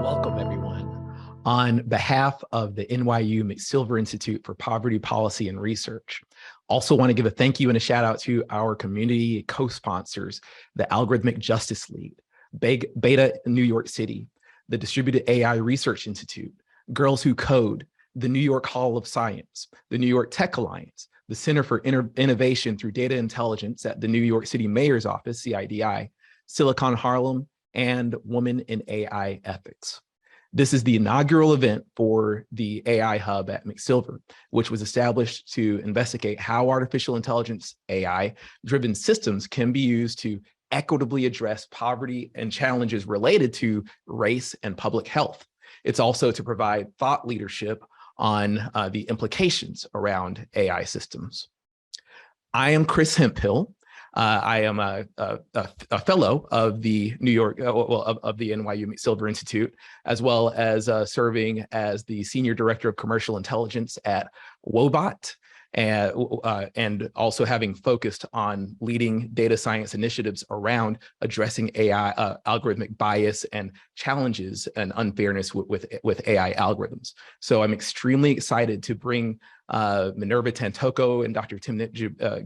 Welcome, everyone. On behalf of the NYU McSilver Institute for Poverty Policy and Research, also want to give a thank you and a shout out to our community co-sponsors, the Algorithmic Justice League, Beta New York City, the Distributed AI Research Institute, Girls Who Code, the New York Hall of Science, the New York Tech Alliance, the Center for Innovation through Data Intelligence at the New York City Mayor's Office, CIDI, Silicon Harlem, and Women in AI Ethics. This is the inaugural event for the AI Hub at McSilver, which was established to investigate how artificial intelligence AI-driven systems can be used to equitably address poverty and challenges related to race and public health. It's also to provide thought leadership on the implications around AI systems. I am Chris Hemphill. I am a fellow of the New York, of the NYU McSilver Institute, as well as serving as the Senior Director of Commercial Intelligence at Woebot, and also having focused on leading data science initiatives around addressing AI, algorithmic bias and challenges and unfairness with AI algorithms. So I'm extremely excited to bring Minerva Tantoco and Dr. Timnit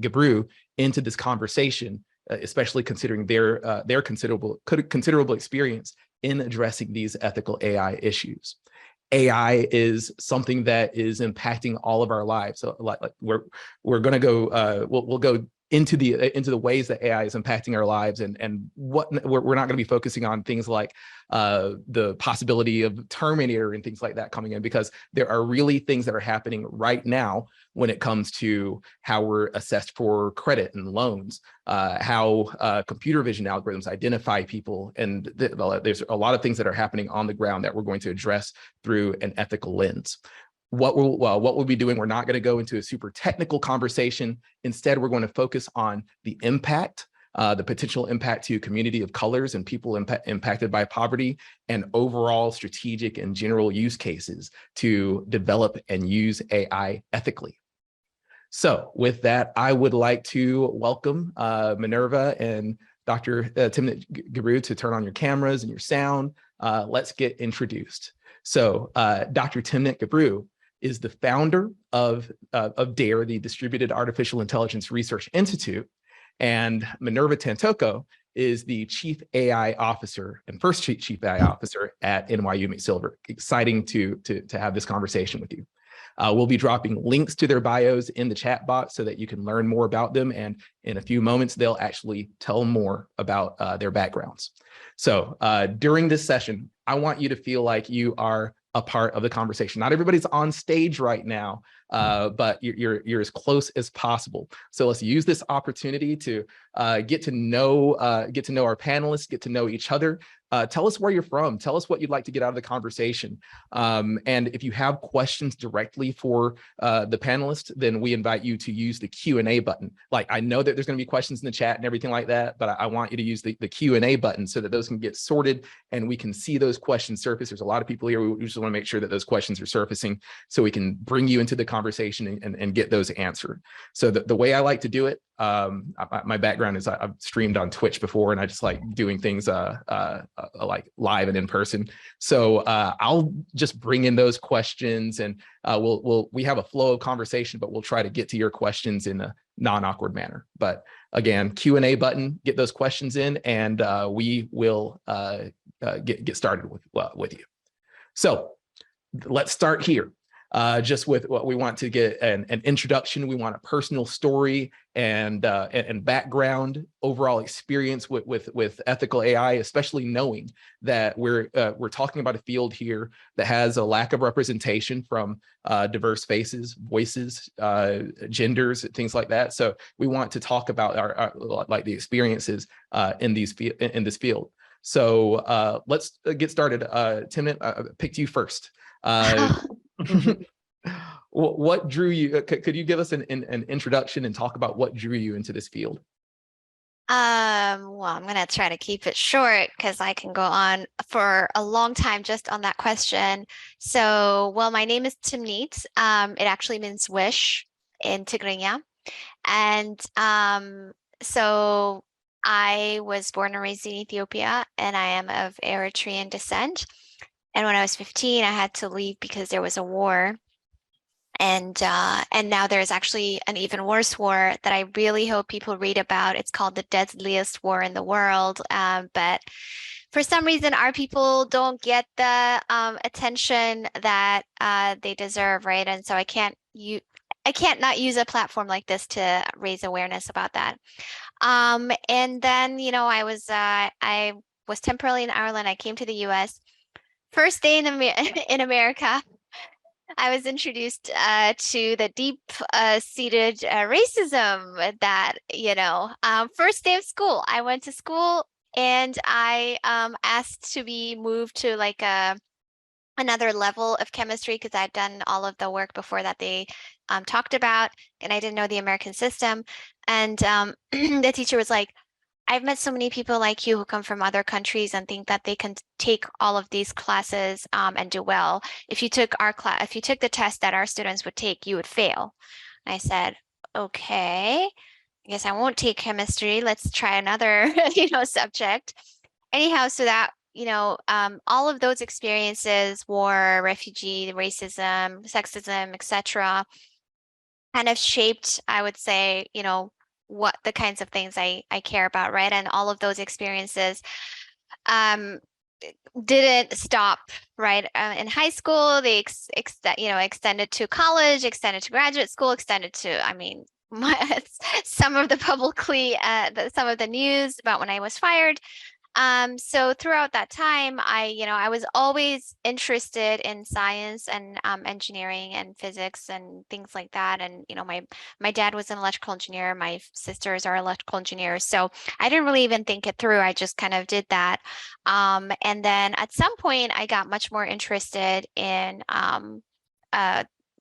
Gebru into this conversation, especially considering their considerable experience in addressing these ethical AI issues. AI is something that is impacting all of our lives. So we're going to go, we'll go into the ways that AI is impacting our lives, and what we're not going to be focusing on things like the possibility of Terminator and things like that coming in, because there are really things that are happening right now when it comes to how we're assessed for credit and loans, how computer vision algorithms identify people, and there's a lot of things that are happening on the ground that we're going to address through an ethical lens. What we'll be doing, we're not going to go into a super technical conversation. Instead, we're going to focus on the impact, the potential impact to community of colors and people impacted by poverty, and overall strategic and general use cases to develop and use AI ethically. So with that, I would like to welcome Minerva and Dr. Timnit Gebru to turn on your cameras and your sound. Let's get introduced. So Dr. Timnit Gebru is the founder of DAIR, the Distributed Artificial Intelligence Research Institute, and Minerva Tantoco is the Chief AI Officer and first Chief AI Officer at NYU McSilver. Exciting to have this conversation with you. We'll be dropping links to their bios in the chat box so that you can learn more about them, and in a few moments, they'll actually tell more about their backgrounds. So during this session, I want you to feel like you are a part of the conversation. Not everybody's on stage right now, but you're as close as possible. So let's use this opportunity to get to know our panelists, get to know each other. Tell us where you're from. Tell us what you'd like to get out of the conversation. And if you have questions directly for the panelists, then we invite you to use the Q&A button. Like, I know that there's going to be questions in the chat and everything like that, but I want you to use the Q&A button so that those can get sorted and we can see those questions surface. There's a lot of people here. We just want to make sure that those questions are surfacing so we can bring you into the conversation and get those answered. So the way I like to do it, my background is I've streamed on Twitch before, and I just like doing things like live and in person. So I'll just bring in those questions, and we have a flow of conversation, but we'll try to get to your questions in a non-awkward manner. But again, Q&A button, get those questions in, and we will get started with you. So let's start here. Just with what we want to get an introduction. We want a personal story and background, overall experience with ethical AI, especially knowing that we're talking about a field here that has a lack of representation from diverse faces, voices, genders, things like that. So we want to talk about our like the experiences in this field. So let's get started. Timnit, I picked you first. What drew you? Could you give us an introduction and talk about what drew you into this field? Well, I'm going to try to keep it short because I can go on for a long time just on that question. So, well, my name is Timnit. It actually means wish in Tigrinya. And so I was born and raised in Ethiopia, and I am of Eritrean descent. And when I was 15, I had to leave because there was a war. And now there's actually an even worse war that I really hope people read about. It's called the deadliest war in the world. But for some reason, our people don't get the attention that they deserve, right? And so I can't not use a platform like this to raise awareness about that. And then, I was temporarily in Ireland. I came to the US. First day in in America, I was introduced to the deep seated racism that, first day of school, I went to school and I asked to be moved to like another level of chemistry because I'd done all of the work before that they talked about, and I didn't know the American system. And the teacher was like, I've met so many people like you who come from other countries and think that they can take all of these classes and do well. If you took our class, if you took the test that our students would take, you would fail. And I said, okay, I guess I won't take chemistry. Let's try another, subject. Anyhow, so that, all of those experiences, war, refugee, racism, sexism, etc., kind of shaped, I would say, what the kinds of things I care about, right? And all of those experiences um, didn't stop, right? In high school, they extended to college, extended to graduate school, extended to, I mean, some of the some of the news about when I was fired. So throughout that time, I was always interested in science and engineering and physics and things like that. And, my dad was an electrical engineer. My sisters are electrical engineers. So I didn't really even think it through. I just kind of did that. And then at some point, I got much more interested in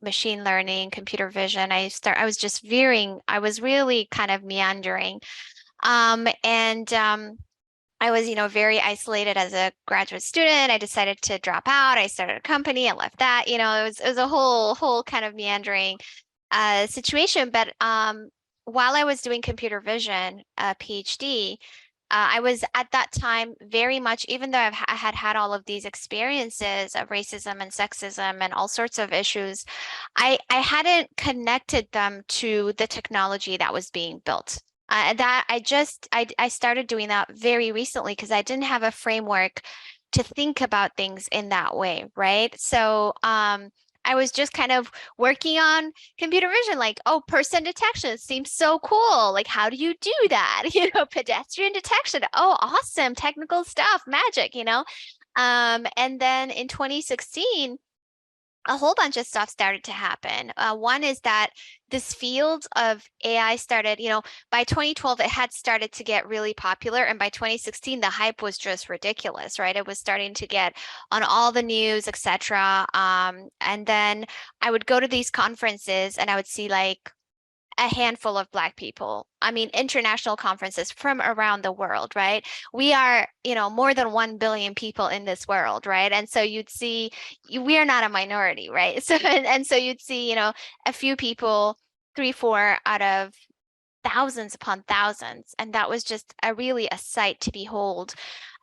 machine learning, computer vision. I was just veering. I was really kind of meandering. And I was, very isolated as a graduate student. I decided to drop out. I started a company. I left that. It was a whole kind of meandering situation. But while I was doing computer vision, PhD, I was at that time very much, even though I had had all of these experiences of racism and sexism and all sorts of issues, I hadn't connected them to the technology that was being built. That I started doing that very recently because I didn't have a framework to think about things in that way, right? So I was just kind of working on computer vision, like, oh, person detection seems so cool. Like, how do you do that? Pedestrian detection. Oh, awesome. Technical stuff, magic, And then in 2016, a whole bunch of stuff started to happen. One is that this field of AI started, by 2012, it had started to get really popular. And by 2016, the hype was just ridiculous, right? It was starting to get on all the news, etc. And then I would go to these conferences and I would see like a handful of Black people. I mean, international conferences from around the world, right? We are, more than 1 billion people in this world, right? And so you'd see, we are not a minority, right? So, and so you'd see, a few people, 3, 4 out of thousands upon thousands. And that was just really a sight to behold.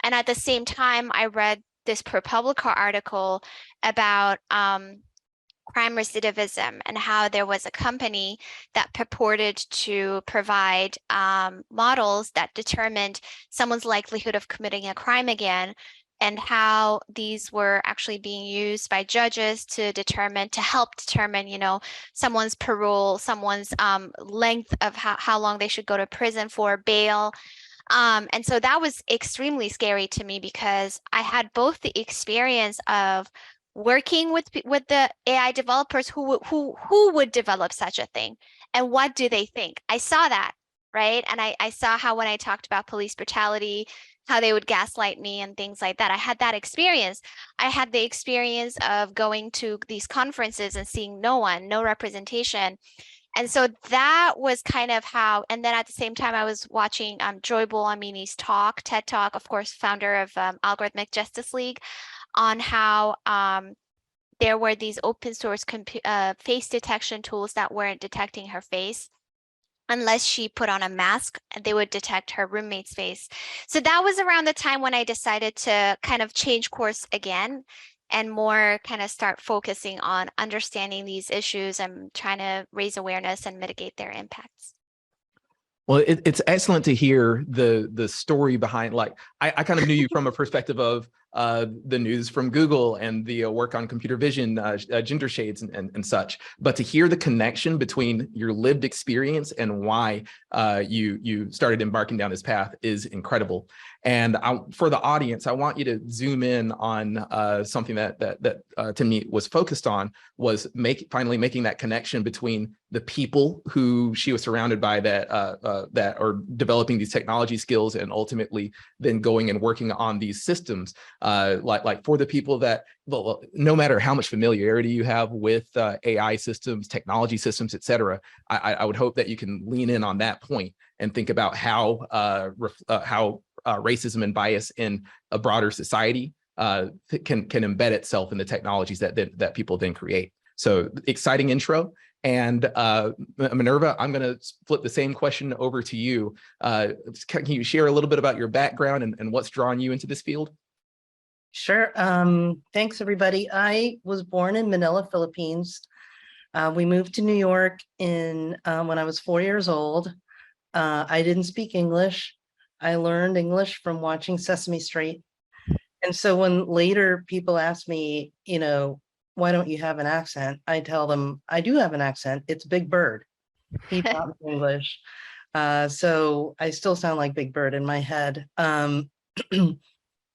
And at the same time, I read this ProPublica article about, crime recidivism and how there was a company that purported to provide models that determined someone's likelihood of committing a crime again, and how these were actually being used by judges to help determine, someone's parole, someone's length of how long they should go to prison for, bail. And so that was extremely scary to me because I had both the experience of working with the AI developers who would develop such a thing and what do they think. I saw that, right? And I saw how when I talked about police brutality, how they would gaslight me and things like that. I had that experience. I had the experience of going to these conferences and seeing no one, no representation. And so that was kind of how, and then at the same time, I was watching Joybul Amini's talk, TED Talk, of course, founder of Algorithmic Justice League, on how there were these open source face detection tools that weren't detecting her face. unless she put on a mask, they would detect her roommate's face. So that was around the time when I decided to kind of change course again and more kind of start focusing on understanding these issues and trying to raise awareness and mitigate their impacts. Well, it's excellent to hear the story behind, like, I kind of knew you from a perspective of the news from Google and the work on computer vision, gender shades and such. But to hear the connection between your lived experience and why you started embarking down this path is incredible. And for the audience, I want you to zoom in on something that Timnit was focused on, was finally making that connection between the people who she was surrounded by that are developing these technology skills, and ultimately then going and working on these systems. Like for the people that, well, no matter how much familiarity you have with AI systems, technology systems, et cetera, I would hope that you can lean in on that point and think about how racism and bias in a broader society can embed itself in the technologies that people then create. So exciting intro. And Minerva, I'm going to flip the same question over to you. Can you share a little bit about your background and what's drawn you into this field? Sure. Thanks, everybody. I was born in Manila, Philippines. We moved to New York when I was 4 years old. I didn't speak English. I learned English from watching Sesame Street. And so when later people ask me, why don't you have an accent? I tell them, I do have an accent. It's Big Bird. He taught me English. So I still sound like Big Bird in my head. And,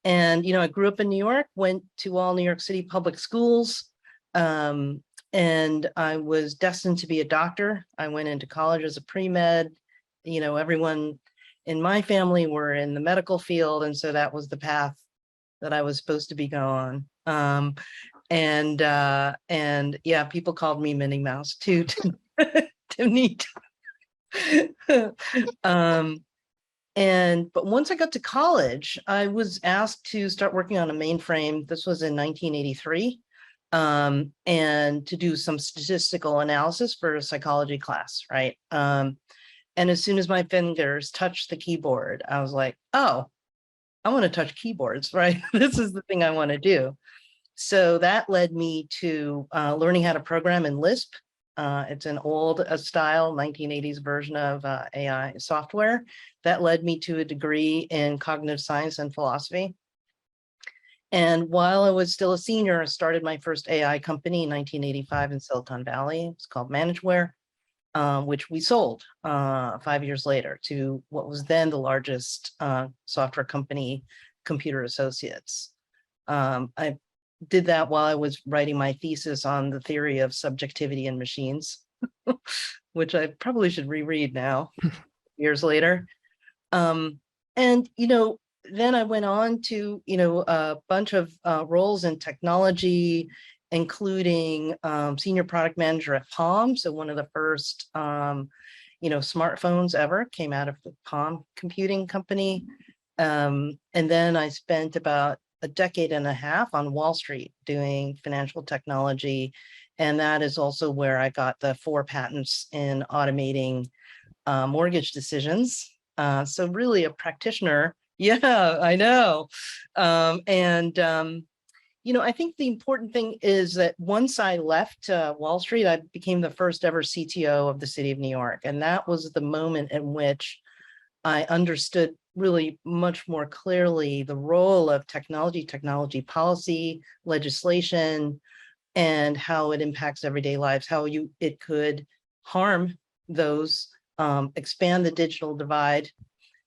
I grew up in New York, went to all New York City public schools. And I was destined to be a doctor. I went into college as a pre-med. Everyone in my family were in the medical field. And so that was the path that I was supposed to be going on. And yeah, people called me Minnie Mouse too, Timnit. But once I got to college, I was asked to start working on a mainframe. This was in 1983, and to do some statistical analysis for a psychology class, right? And as soon as my fingers touched the keyboard, I was like, oh, I want to touch keyboards, right? This is the thing I want to do. So that led me to learning how to program in Lisp. It's an old style 1980s version of AI software. That led me to a degree in cognitive science and philosophy. And while I was still a senior, I started my first AI company in 1985 in Silicon Valley. It's called Manageware, which we sold 5 years later to what was then the largest software company, Computer Associates. I did that while I was writing my thesis on the theory of subjectivity in machines, which I probably should reread now, years later. And, then I went on to, a bunch of roles in technology, including senior product manager at Palm. So one of the first, smartphones ever came out of the Palm computing company. And then I spent about a decade and a half on Wall Street doing financial technology. And that is also where I got the 4 patents in automating mortgage decisions. So really a practitioner. Yeah, I know. I think the important thing is that once I left Wall Street, I became the first ever CTO of the city of New York. And that was the moment in which I understood really much more clearly the role of technology policy, legislation, and how it impacts everyday lives, how it could harm those, expand the digital divide,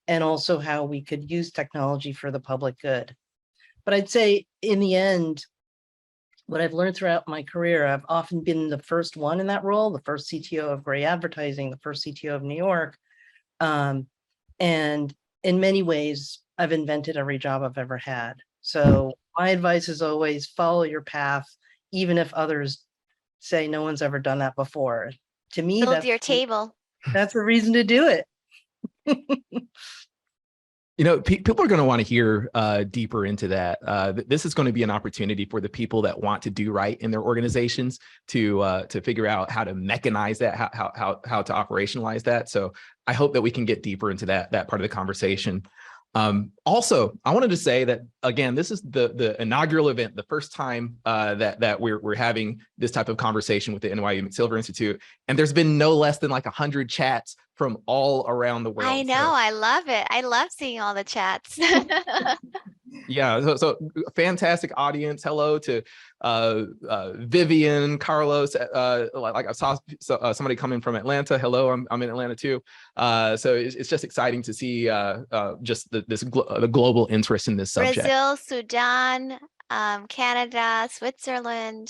and also how we could use technology for the public good. But I'd say in the end, what I've learned throughout my career, I've often been the first one in that role, the first CTO of Gray Advertising, the first CTO of New York. And in many ways, I've invented every job I've ever had. So my advice is always follow your path, even if others say no one's ever done that before. To me, Build your table. That's a reason to do it. You know, people are going to want to hear deeper into that. This is going to be an opportunity for the people that want to do right in their organizations to figure out how to mechanize that, how to operationalize that. So I hope that we can get deeper into that part of the conversation. Also, I wanted to say that, again, this is the inaugural event, the first time that we're having this type of conversation with the NYU McSilver Institute, and there's been no less than like 100 chats from all around the world. I know, I love it. I love seeing all the chats. Yeah, so fantastic audience. Hello to Vivian, Carlos. Like I saw somebody coming from Atlanta. Hello, I'm in Atlanta too. So it's just exciting to see just the global interest in this subject. Brazil, Sudan, Canada, Switzerland,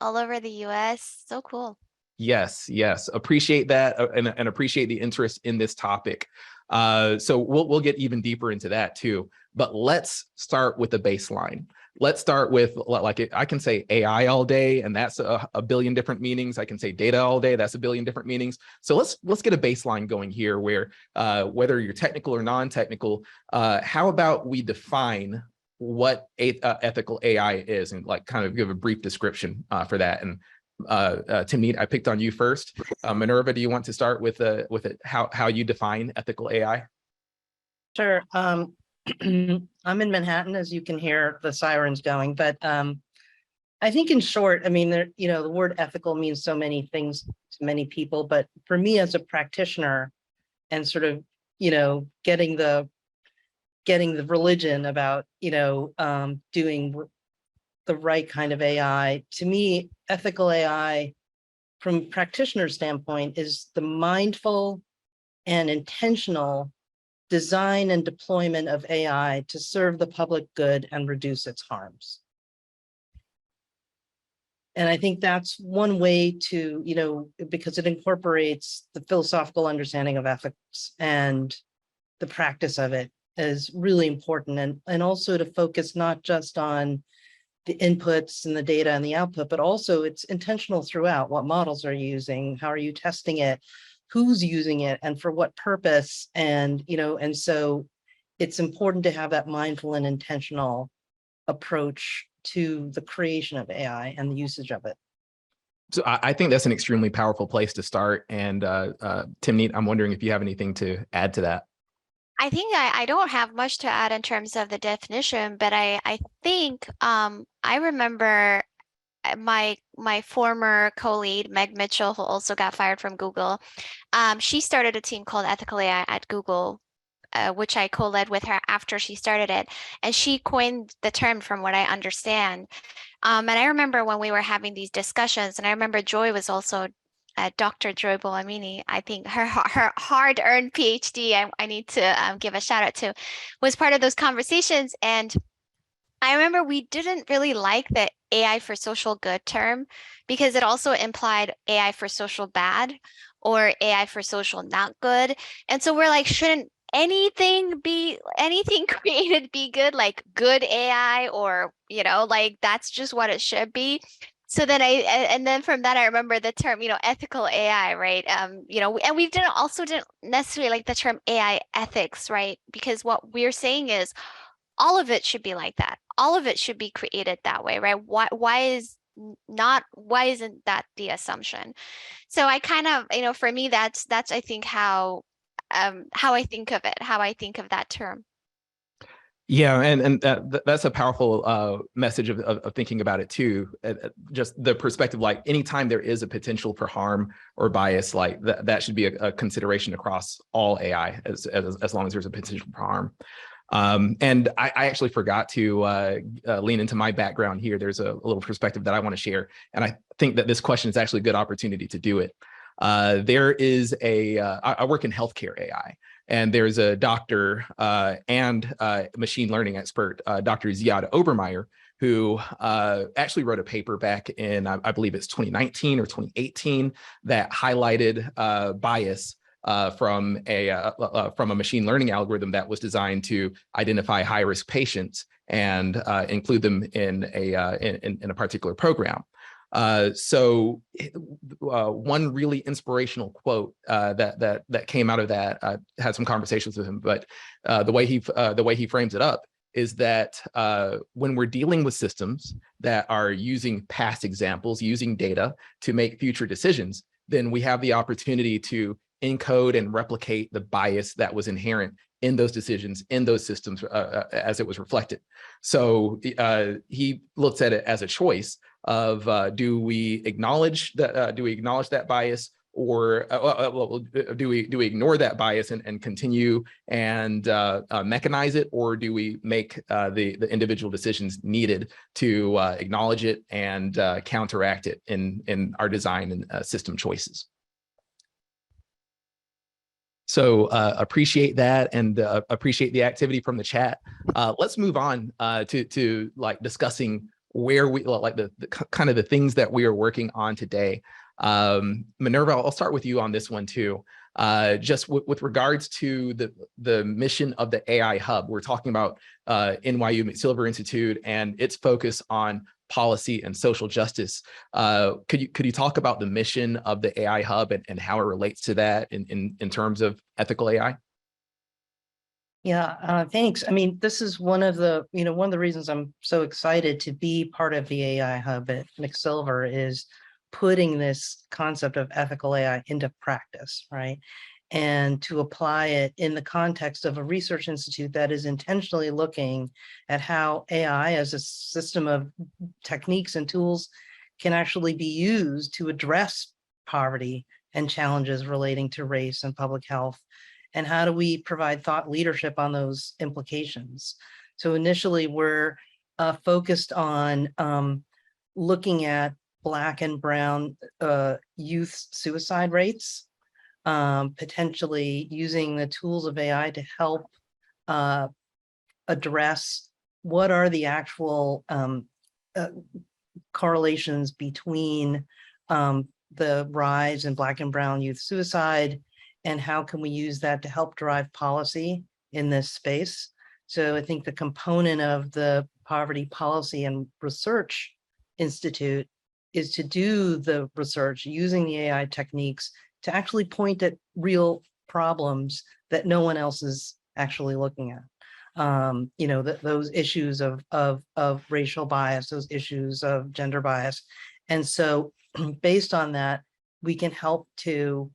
all over the US. So cool. Yes, appreciate that and appreciate the interest in this topic. So we'll get even deeper into that too. But let's start with the baseline. Let's start with, like, I can say AI all day, and that's a billion different meanings. I can say data all day, that's a billion different meanings. So let's get a baseline going here where whether you're technical or non-technical, how about we define what ethical AI is, and like kind of give a brief description for that. And Timnit, I picked on you first. Minerva, do you want to start with how you define ethical AI? Sure. I'm in Manhattan, as you can hear the sirens going, but I think in short, I mean, the word ethical means so many things to many people, but for me as a practitioner and sort of, getting the religion about, doing the right kind of AI, to me, ethical AI from a practitioner standpoint is the mindful and intentional design and deployment of AI to serve the public good and reduce its harms. And I think that's one way to, because it incorporates the philosophical understanding of ethics, and the practice of it is really important. And also to focus not just on the inputs and the data and the output, but also it's intentional throughout. What models are you using? How are you testing it? Who's using it and for what purpose? And, and so it's important to have that mindful and intentional approach to the creation of AI and the usage of it. So I think that's an extremely powerful place to start. And Timnit, I'm wondering if you have anything to add to that. I think I don't have much to add in terms of the definition, but I think I remember my former co-lead, Meg Mitchell, who also got fired from Google. She started a team called Ethical AI at Google, which I co-led with her after she started it. And she coined the term, from what I understand. And I remember when we were having these discussions, and I remember Joy was also Dr. Joy Bolamini, I think her hard-earned PhD, I need to give a shout out to, was part of those conversations. And I remember we didn't really like the AI for social good term, because it also implied AI for social bad or AI for social not good. And so we're like, shouldn't anything created be good, like good AI, or, like that's just what it should be. So then and then from that, I remember the term, ethical AI, right? And we didn't necessarily like the term AI ethics, right? Because what we're saying is all of it should be like that. All of it should be created that way, right? Why isn't that the assumption? So I kind of, for me, that's I think how I think of it, how I think of that term. Yeah, and that's a powerful message of thinking about it too. Just the perspective, like anytime there is a potential for harm or bias, like that should be a consideration across all AI, as long as there's a potential for harm. And I actually forgot to lean into my background here. There's a little perspective that I want to share, and I think that this question is actually a good opportunity to do it. There is I work in healthcare AI, and there's a doctor and machine learning expert, Dr. Ziad Obermeyer, who actually wrote a paper back in, I believe it's 2019 or 2018, that highlighted bias from a machine learning algorithm that was designed to identify high-risk patients and include them in a particular program. One really inspirational quote that came out of that, I had some conversations with him, but the way he frames it up is that when we're dealing with systems that are using past examples, using data to make future decisions, then we have the opportunity to encode and replicate the bias that was inherent in those decisions, in those systems as it was reflected. So he looks at it as a choice of do we acknowledge that bias, or do we ignore that bias and continue and mechanize it, or do we make the individual decisions needed to acknowledge it and counteract it in our design and system choices? So appreciate that, and appreciate the activity from the chat. Let's move on to like discussing where we like the kind of the things that we are working on today. Minerva, I'll start with you on this one too. Just with regards to the mission of the AI Hub, we're talking about NYU McSilver Institute and its focus on policy and social justice. Could you talk about the mission of the AI Hub and how it relates to that in terms of ethical AI? Yeah, thanks. I mean, this is one of the reasons I'm so excited to be part of the AI Hub at McSilver is putting this concept of ethical AI into practice, right? And to apply it in the context of a research institute that is intentionally looking at how AI as a system of techniques and tools can actually be used to address poverty and challenges relating to race and public health. And how do we provide thought leadership on those implications? So initially, we're focused on looking at Black and Brown youth suicide rates, potentially using the tools of AI to help address what are the actual correlations between the rise in Black and Brown youth suicide, and how can we use that to help drive policy in this space. So I think the component of the Poverty Policy and Research Institute is to do the research using the AI techniques to actually point at real problems that no one else is actually looking at. Those issues of racial bias, those issues of gender bias. And so based on that, we can help to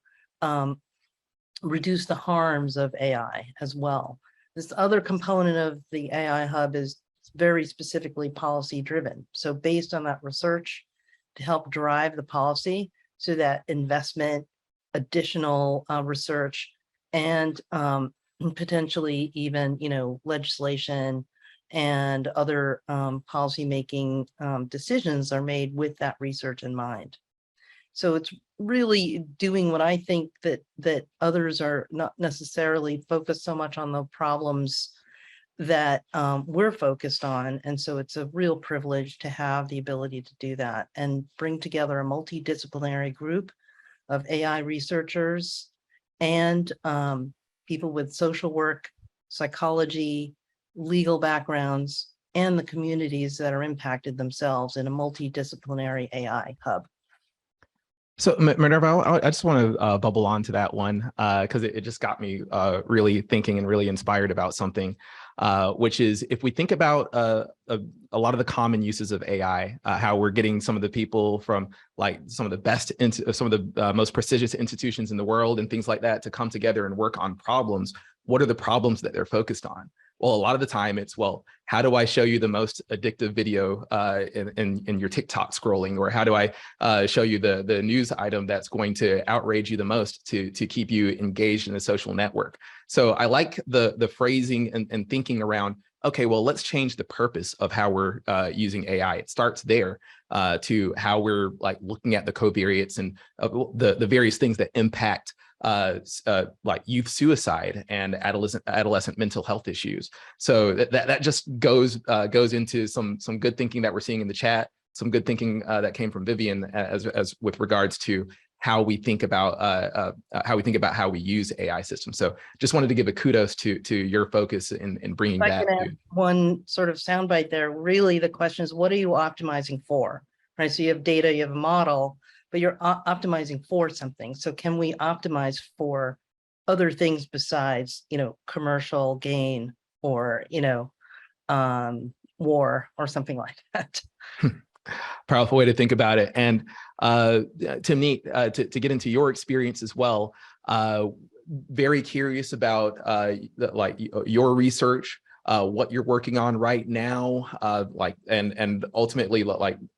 reduce the harms of AI as well. This other component of the AI Hub is very specifically policy driven. So based on that research to help drive the policy so that investment, additional research, and potentially even, legislation and other policymaking decisions are made with that research in mind. So it's really doing what I think that others are not necessarily focused so much on the problems that we're focused on. And so it's a real privilege to have the ability to do that and bring together a multidisciplinary group of AI researchers and people with social work, psychology, legal backgrounds, and the communities that are impacted themselves in a multidisciplinary AI hub. So Minerva, I just want to bubble on to that one because it just got me really thinking and really inspired about something, which is if we think about a lot of the common uses of AI, how we're getting some of the people from like some of the best, some of the most prestigious institutions in the world and things like that to come together and work on problems. What are the problems that they're focused on? Well, a lot of the time it's, well, how do I show you the most addictive video in your TikTok scrolling? Or how do I show you the news item that's going to outrage you the most to keep you engaged in the social network? So I like the phrasing and thinking around, okay, well, let's change the purpose of how we're using AI. It starts there to how we're like looking at the covariates and the various things that impact like youth suicide and adolescent mental health issues. So that just goes into some good thinking that we're seeing in the chat, some good thinking that came from Vivian as with regards to how we think about how we use AI systems. So just wanted to give a kudos to your focus in bringing that. One sort of soundbite there. Really, the question is, what are you optimizing for? right? So you have data, you have a model, but you're optimizing for something. So can we optimize for other things besides, commercial gain or, war or something like that? Powerful way to think about it. And Timnit, to get into your experience as well, very curious about your research, what you're working on right now, and ultimately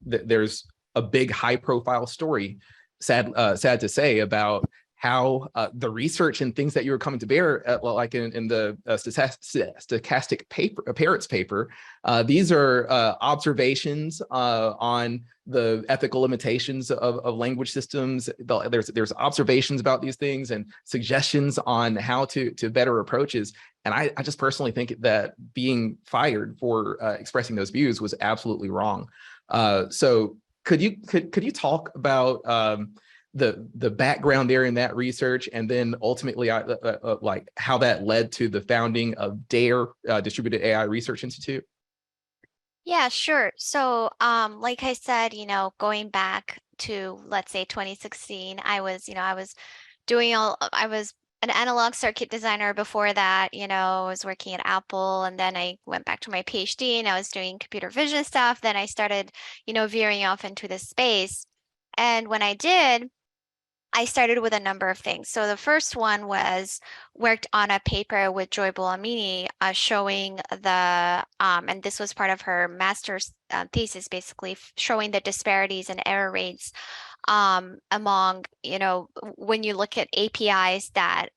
there's a big high profile story, sad to say, about how the research and things that you were coming to bear, like in the stochastic parrots paper, these are observations on the ethical limitations of language systems. There's observations about these things and suggestions on how to better approaches. And I just personally think that being fired for expressing those views was absolutely wrong. So could you talk about the background there in that research, and then ultimately like how that led to the founding of DAIR, Distributed AI Research Institute? Yeah, sure. So, like I said, going back to, let's say 2016, I was an analog circuit designer before that. I was working at Apple, and then I went back to my PhD and I was doing computer vision stuff. Then I started, veering off into this space. And when I did, I started with a number of things. So the first one was worked on a paper with Joy Buolamwini showing and this was part of her master's thesis, basically showing the disparities in error rates among, when you look at APIs that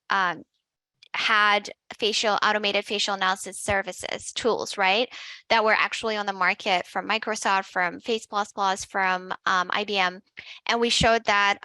had automated facial analysis services tools, right, that were actually on the market from Microsoft, from Face++, from IBM. And we showed that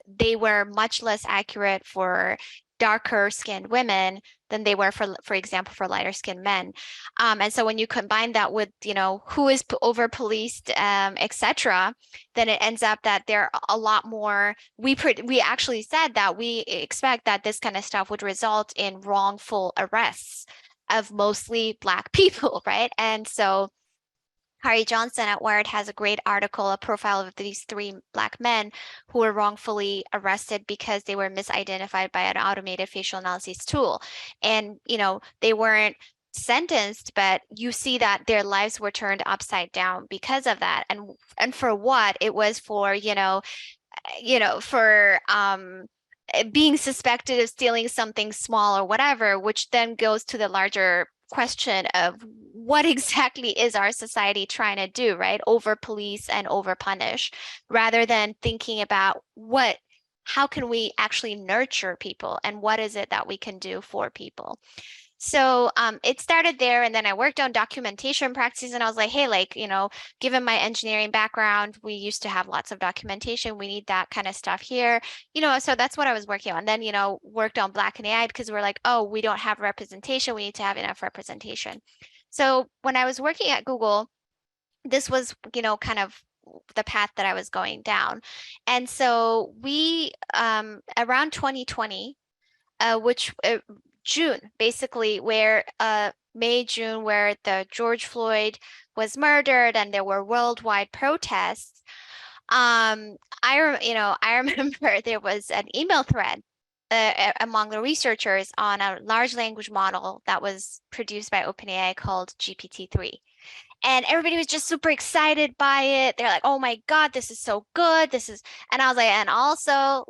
they were much less accurate for darker skinned women than they were for example, for lighter skinned men. And so when you combine that with, who is over policed, etc., then it ends up that there are a lot more. We actually said that we expect that this kind of stuff would result in wrongful arrests of mostly Black people, right? And so Hari Johnson at Wired has a great article, a profile of these 3 Black men who were wrongfully arrested because they were misidentified by an automated facial analysis tool. And, they weren't sentenced, but you see that their lives were turned upside down because of that. And for what? It was for, for being suspected of stealing something small or whatever, which then goes to the larger question of what exactly is our society trying to do, right? Over police and over punish, rather than thinking about how can we actually nurture people and what is it that we can do for people. So it started there, and then I worked on documentation practices, and I was like, hey, given my engineering background, we used to have lots of documentation. We need that kind of stuff here, so that's what I was working on. Then, worked on Black and AI because we're like, oh, we don't have representation. We need to have enough representation. So when I was working at Google, this was, kind of the path that I was going down. And so we, around 2020, which June, basically, where May, June, where the George Floyd was murdered and there were worldwide protests. I remember there was an email thread among the researchers on a large language model that was produced by OpenAI called GPT-3. And everybody was just super excited by it. They're like, oh my God, this is so good. And I was like, and also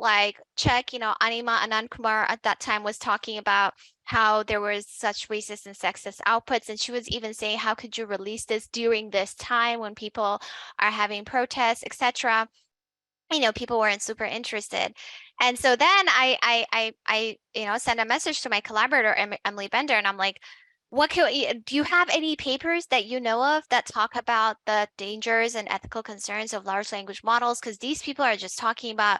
check, Anima Anandkumar at that time was talking about how there was such racist and sexist outputs. And she was even saying, how could you release this during this time when people are having protests, etc.? People weren't super interested. And so then I sent a message to my collaborator, Emily Bender, and I'm like, do you have any papers that you know of that talk about the dangers and ethical concerns of large language models? Because these people are just talking about,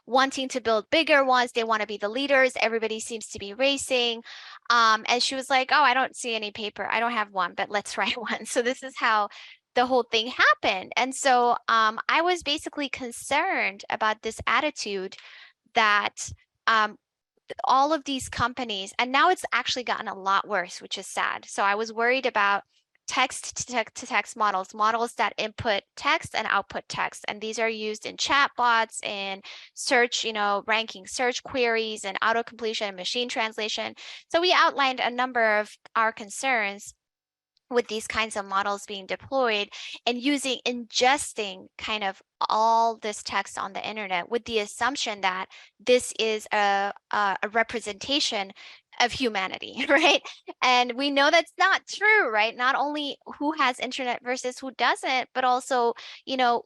wanting to build bigger ones. They want to be the leaders. Everybody seems to be racing. And she was like, oh, I don't see any paper. I don't have one, but let's write one. So this is how the whole thing happened. And so I was basically concerned about this attitude that all of these companies, and now it's actually gotten a lot worse, which is sad. So I was worried about text to text models, models that input text and output text. And these are used in chatbots, in search, ranking search queries, and auto-completion and machine translation. So we outlined a number of our concerns with these kinds of models being deployed and ingesting kind of all this text on the internet with the assumption that this is a representation of humanity, right? And we know that's not true, right? Not only who has internet versus who doesn't, but also,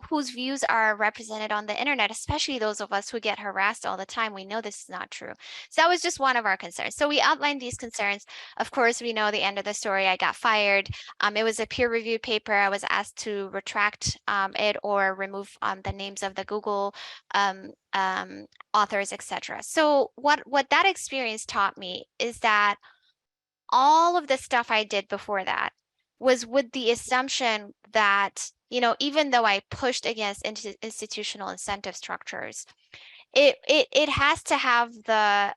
whose views are represented on the internet, especially those of us who get harassed all the time. We know this is not true. So that was just one of our concerns. So we outlined these concerns. Of course, we know the end of the story. I got fired. It was a peer-reviewed paper. I was asked to retract it or remove the names of the Google authors, etc. So what that experience taught me is that all of the stuff I did before that was with the assumption that, even though I pushed against institutional incentive structures, it has to have the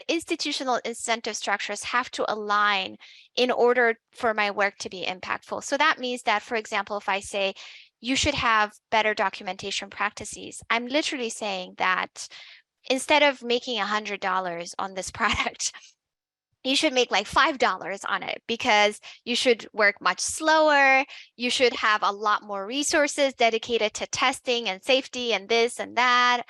institutional incentive structures have to align in order for my work to be impactful. So that means that, for example, if I say you should have better documentation practices, I'm literally saying that instead of making $100 on this product, you should make like $5 on it, because you should work much slower. You should have a lot more resources dedicated to testing and safety and this and that.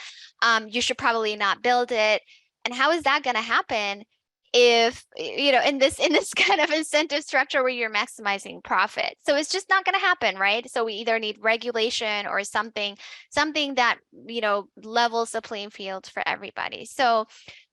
You should probably not build it. And how is that going to happen if, in this kind of incentive structure where you're maximizing profit? So it's just not going to happen, right? So we either need regulation or something that, levels the playing field for everybody. So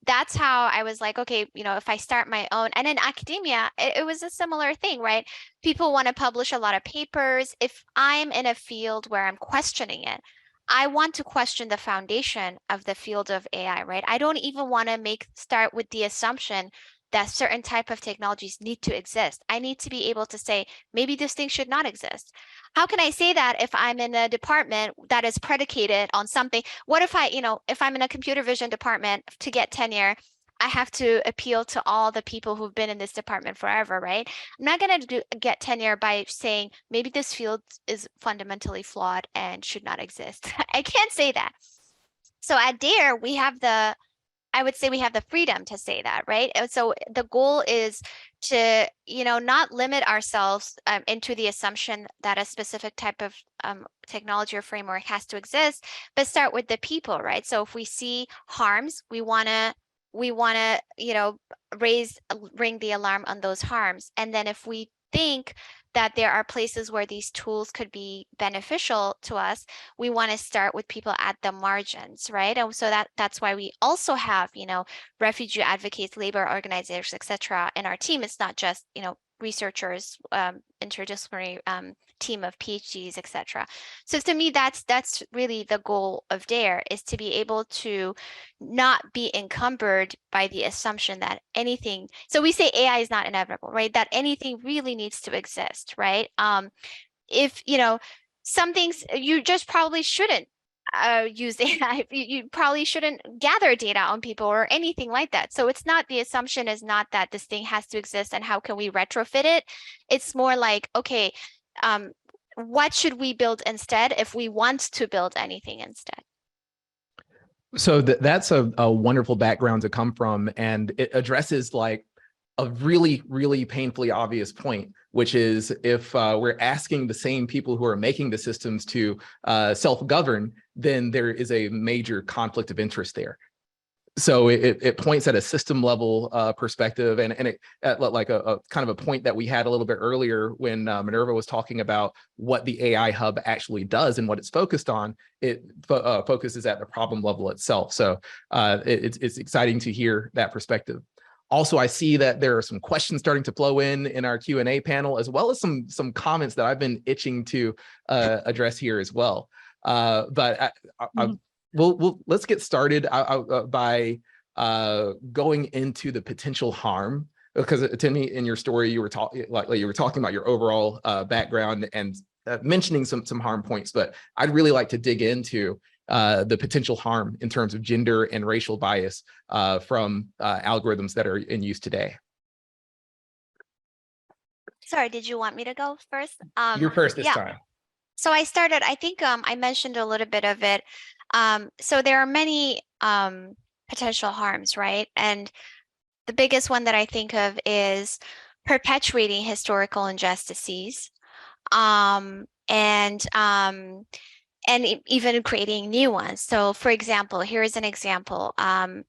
that's how I was like, okay, if I start my own, and in academia, it was a similar thing, right? People want to publish a lot of papers. If I'm in a field where I'm questioning it, I want to question the foundation of the field of AI, right? I don't even want to start with the assumption that certain type of technologies need to exist. I need to be able to say, maybe this thing should not exist. How can I say that if I'm in a department that is predicated on something? What if if I'm in a computer vision department, to get tenure, I have to appeal to all the people who've been in this department forever, right? I'm not going to get tenure by saying maybe this field is fundamentally flawed and should not exist. I can't say that. So at DAIR, I would say we have the freedom to say that, right? And so the goal is to, not limit ourselves into the assumption that a specific type of technology or framework has to exist, but start with the people, right? So if we see harms, we want to, ring the alarm on those harms. And then if we think that there are places where these tools could be beneficial to us, we want to start with people at the margins, right? And so that's why we also have, refugee advocates, labor organizers, etc. in our team. It's not just, researchers, interdisciplinary team of PhDs, etc. So to me, that's really the goal of DAIR, is to be able to not be encumbered by the assumption that anything, so we say AI is not inevitable, right? That anything really needs to exist, right? If, some things you just probably shouldn't use AI. You probably shouldn't gather data on people or anything like that. So it's not, the assumption is not that this thing has to exist and how can we retrofit it. It's more like, okay, what should we build instead if we want to build anything instead? So that's a wonderful background to come from, and it addresses like a really, really painfully obvious point, which is if we're asking the same people who are making the systems to self-govern, then there is a major conflict of interest there. So it points at a system level perspective, and it at like a kind of a point that we had a little bit earlier when Minerva was talking about what the AI hub actually does and what it's focused on. It focuses at the problem level itself. So it's exciting to hear that perspective. Also, I see that there are some questions starting to flow in our Q&A panel, as well as some comments that I've been itching to address here as well. Let's get started by going into the potential harm, because Timnit, in your story, you were talking about your overall background and mentioning some harm points, but I'd really like to dig into the potential harm in terms of gender and racial bias from algorithms that are in use today. Sorry, did you want me to go first? You're first this Yeah. time. So I started, I think I mentioned a little bit of it. So there are many potential harms, right? And the biggest one that I think of is perpetuating historical injustices, and even creating new ones. So for example, here is an example.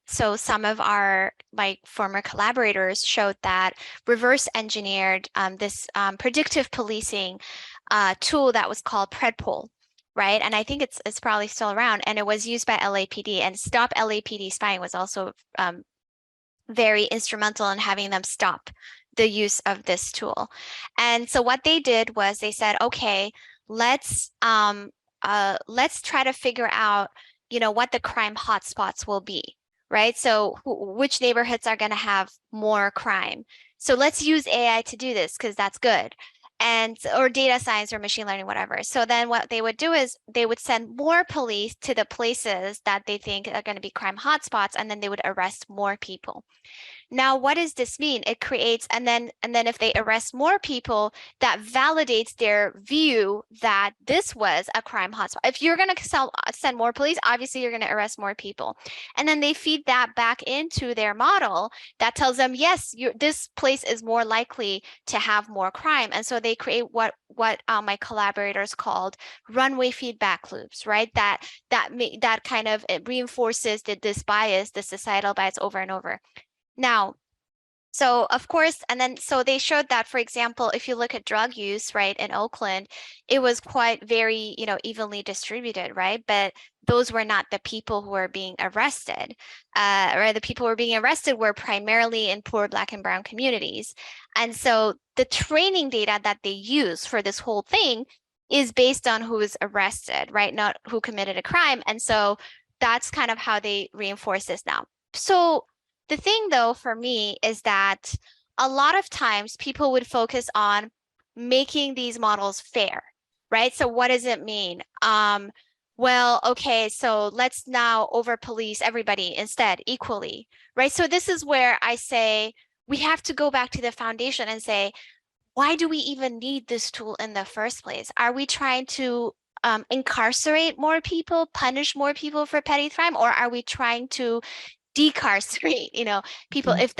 So some of our former collaborators showed that reverse engineered this predictive policing tool that was called Predpol, right? And I think it's probably still around, and it was used by LAPD, and Stop LAPD Spying was also very instrumental in having them stop the use of this tool. And so what they did was they said, okay, let's try to figure out, what the crime hotspots will be, right? So which neighborhoods are going to have more crime? So let's use AI to do this because that's good. Or data science or machine learning, whatever. So then what they would do is they would send more police to the places that they think are going to be crime hotspots, and then they would arrest more people. Now, what does this mean? It creates, and then if they arrest more people, that validates their view that this was a crime hotspot. If you're going to send more police, obviously you're going to arrest more people. And then they feed that back into their model that tells them, yes, this place is more likely to have more crime. And so they create what my collaborators called runway feedback loops, right? That kind of reinforces this bias, the societal bias over and over. Now, so of course, and then so they showed that, for example, if you look at drug use, right, in Oakland, it was quite very, evenly distributed, right? But those were not the people who were being arrested, right? The people who were being arrested were primarily in poor Black and Brown communities. And so the training data that they use for this whole thing is based on who is arrested, right? Not who committed a crime. And so that's kind of how they reinforce this now. So the thing, though, for me is that a lot of times people would focus on making these models fair, right? So what does it mean? Well, okay, so let's now over-police everybody instead equally, right? So this is where I say we have to go back to the foundation and say, why do we even need this tool in the first place? Are we trying to incarcerate more people, punish more people for petty crime, or are we trying to decarcerate, people? If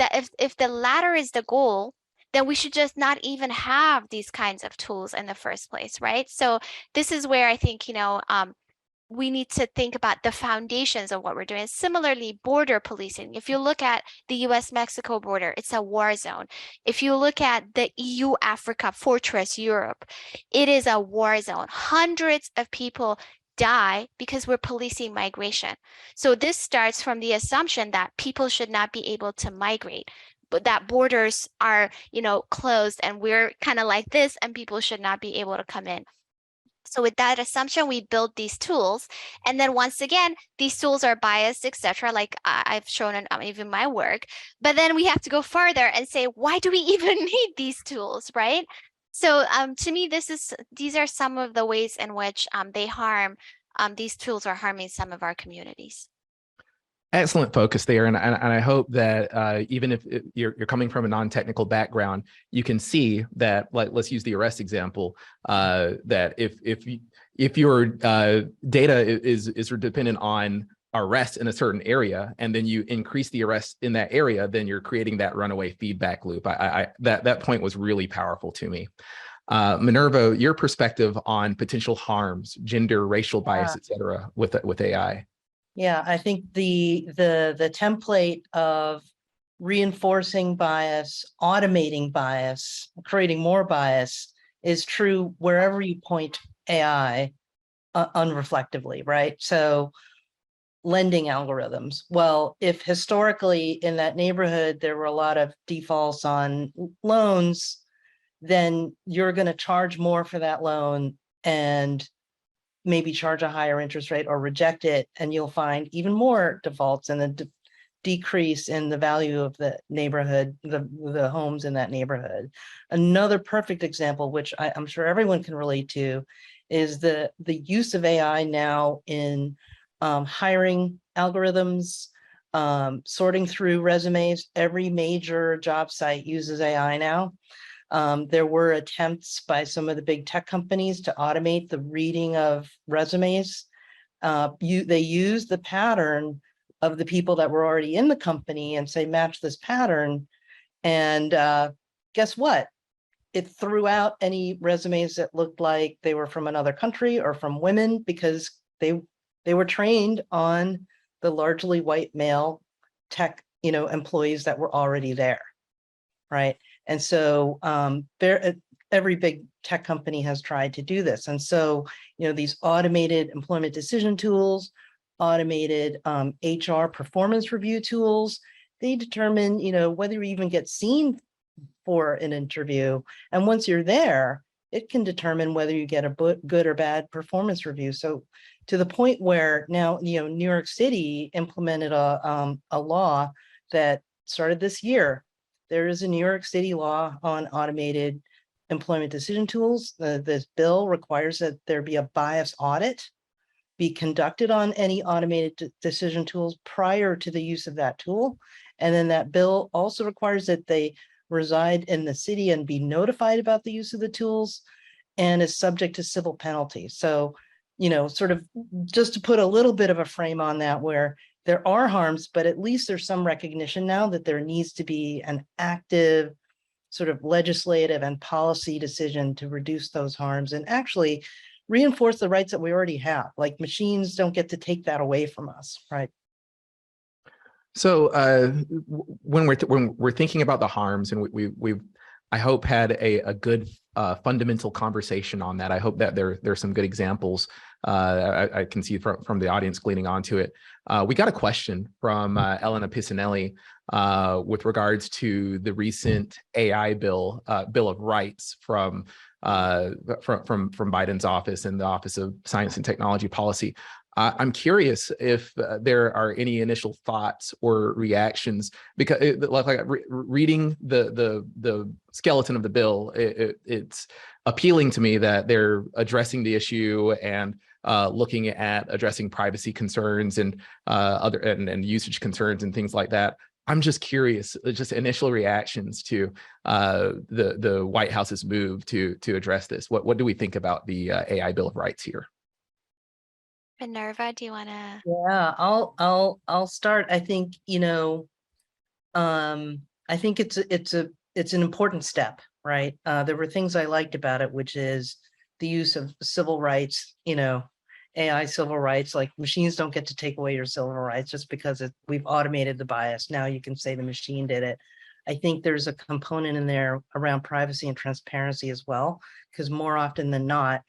the latter is the goal, then we should just not even have these kinds of tools in the first place, right? So this is where I think, we need to think about the foundations of what we're doing. Similarly, border policing. If you look at the US-Mexico border, it's a war zone. If you look at the EU-Africa fortress Europe, it is a war zone. Hundreds of people die because we're policing migration. So this starts from the assumption that people should not be able to migrate, but that borders are, closed, and we're kind of like this, and people should not be able to come in. So with that assumption, we build these tools. And then once again, these tools are biased, etc., like I've shown in even my work. But then we have to go further and say, why do we even need these tools, right? So to me, these are some of the ways in which these tools are harming some of our communities. Excellent focus there, and I hope that even if you're coming from a non-technical background, you can see that, like, let's use the arrest example, that if your data is dependent on arrests in a certain area, and then you increase the arrests in that area, then you're creating that runaway feedback loop. That point was really powerful to me. Minerva, your perspective on potential harms, gender, racial bias, et cetera, with AI. Yeah, I think the template of reinforcing bias, automating bias, creating more bias is true wherever you point AI unreflectively, right? So lending algorithms. Well, if historically in that neighborhood there were a lot of defaults on loans, then you're going to charge more for that loan and maybe charge a higher interest rate or reject it, and you'll find even more defaults and a decrease in the value of the neighborhood, the homes in that neighborhood. Another perfect example, which I'm sure everyone can relate to, is the use of AI now in hiring algorithms, sorting through resumes. Every major job site uses AI now. There were attempts by some of the big tech companies to automate the reading of resumes. They used the pattern of the people that were already in the company and say, match this pattern. And guess what? It threw out any resumes that looked like they were from another country or from women, because they were trained on the largely white male tech, employees that were already there, right? And so every big tech company has tried to do this. And so, these automated employment decision tools, automated HR performance review tools, they determine, whether you even get seen for an interview. And once you're there, it can determine whether you get a good or bad performance review. So to the point where now, New York City implemented a law that started this year. There is a New York City law on automated employment decision tools. This bill requires that there be a bias audit be conducted on any automated decision tools prior to the use of that tool. And then that bill also requires that they reside in the city and be notified about the use of the tools, and is subject to civil penalties. So, sort of just to put a little bit of a frame on that, where there are harms, but at least there's some recognition now that there needs to be an active sort of legislative and policy decision to reduce those harms and actually reinforce the rights that we already have. Like, machines don't get to take that away from us, right? So when we're thinking about the harms, and we've I hope had a good fundamental conversation on that. I hope that there's some good examples. I can see from the audience gleaning onto it. We got a question from Elena Pisanelli with regards to the recent AI Bill of Rights from Biden's office and the Office of Science and Technology Policy. I'm curious if there are any initial thoughts or reactions, because reading the skeleton of the bill, it's appealing to me that they're addressing the issue and looking at addressing privacy concerns and other and usage concerns and things like that. I'm just curious, just initial reactions to the White House's move to address this. What do we think about the AI Bill of Rights here? Minerva, do you want to? Yeah, I'll start. I think, I think it's an important step, right? There were things I liked about it, which is the use of civil rights, AI civil rights. Like, machines don't get to take away your civil rights just because we've automated the bias. Now you can say the machine did it. I think there's a component in there around privacy and transparency as well, because more often than not,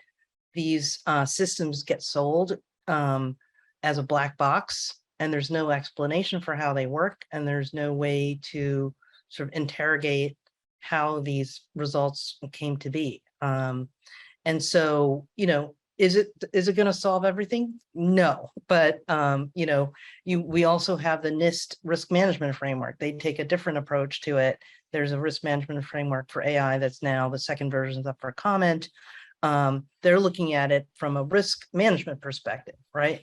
these systems get sold as a black box, and there's no explanation for how they work, and there's no way to sort of interrogate how these results came to be. And so, is it going to solve everything? No, but we also have the NIST risk management framework. They take a different approach to it. There's a risk management framework for AI that's now the second version is up for comment. They're looking at it from a risk management perspective, right?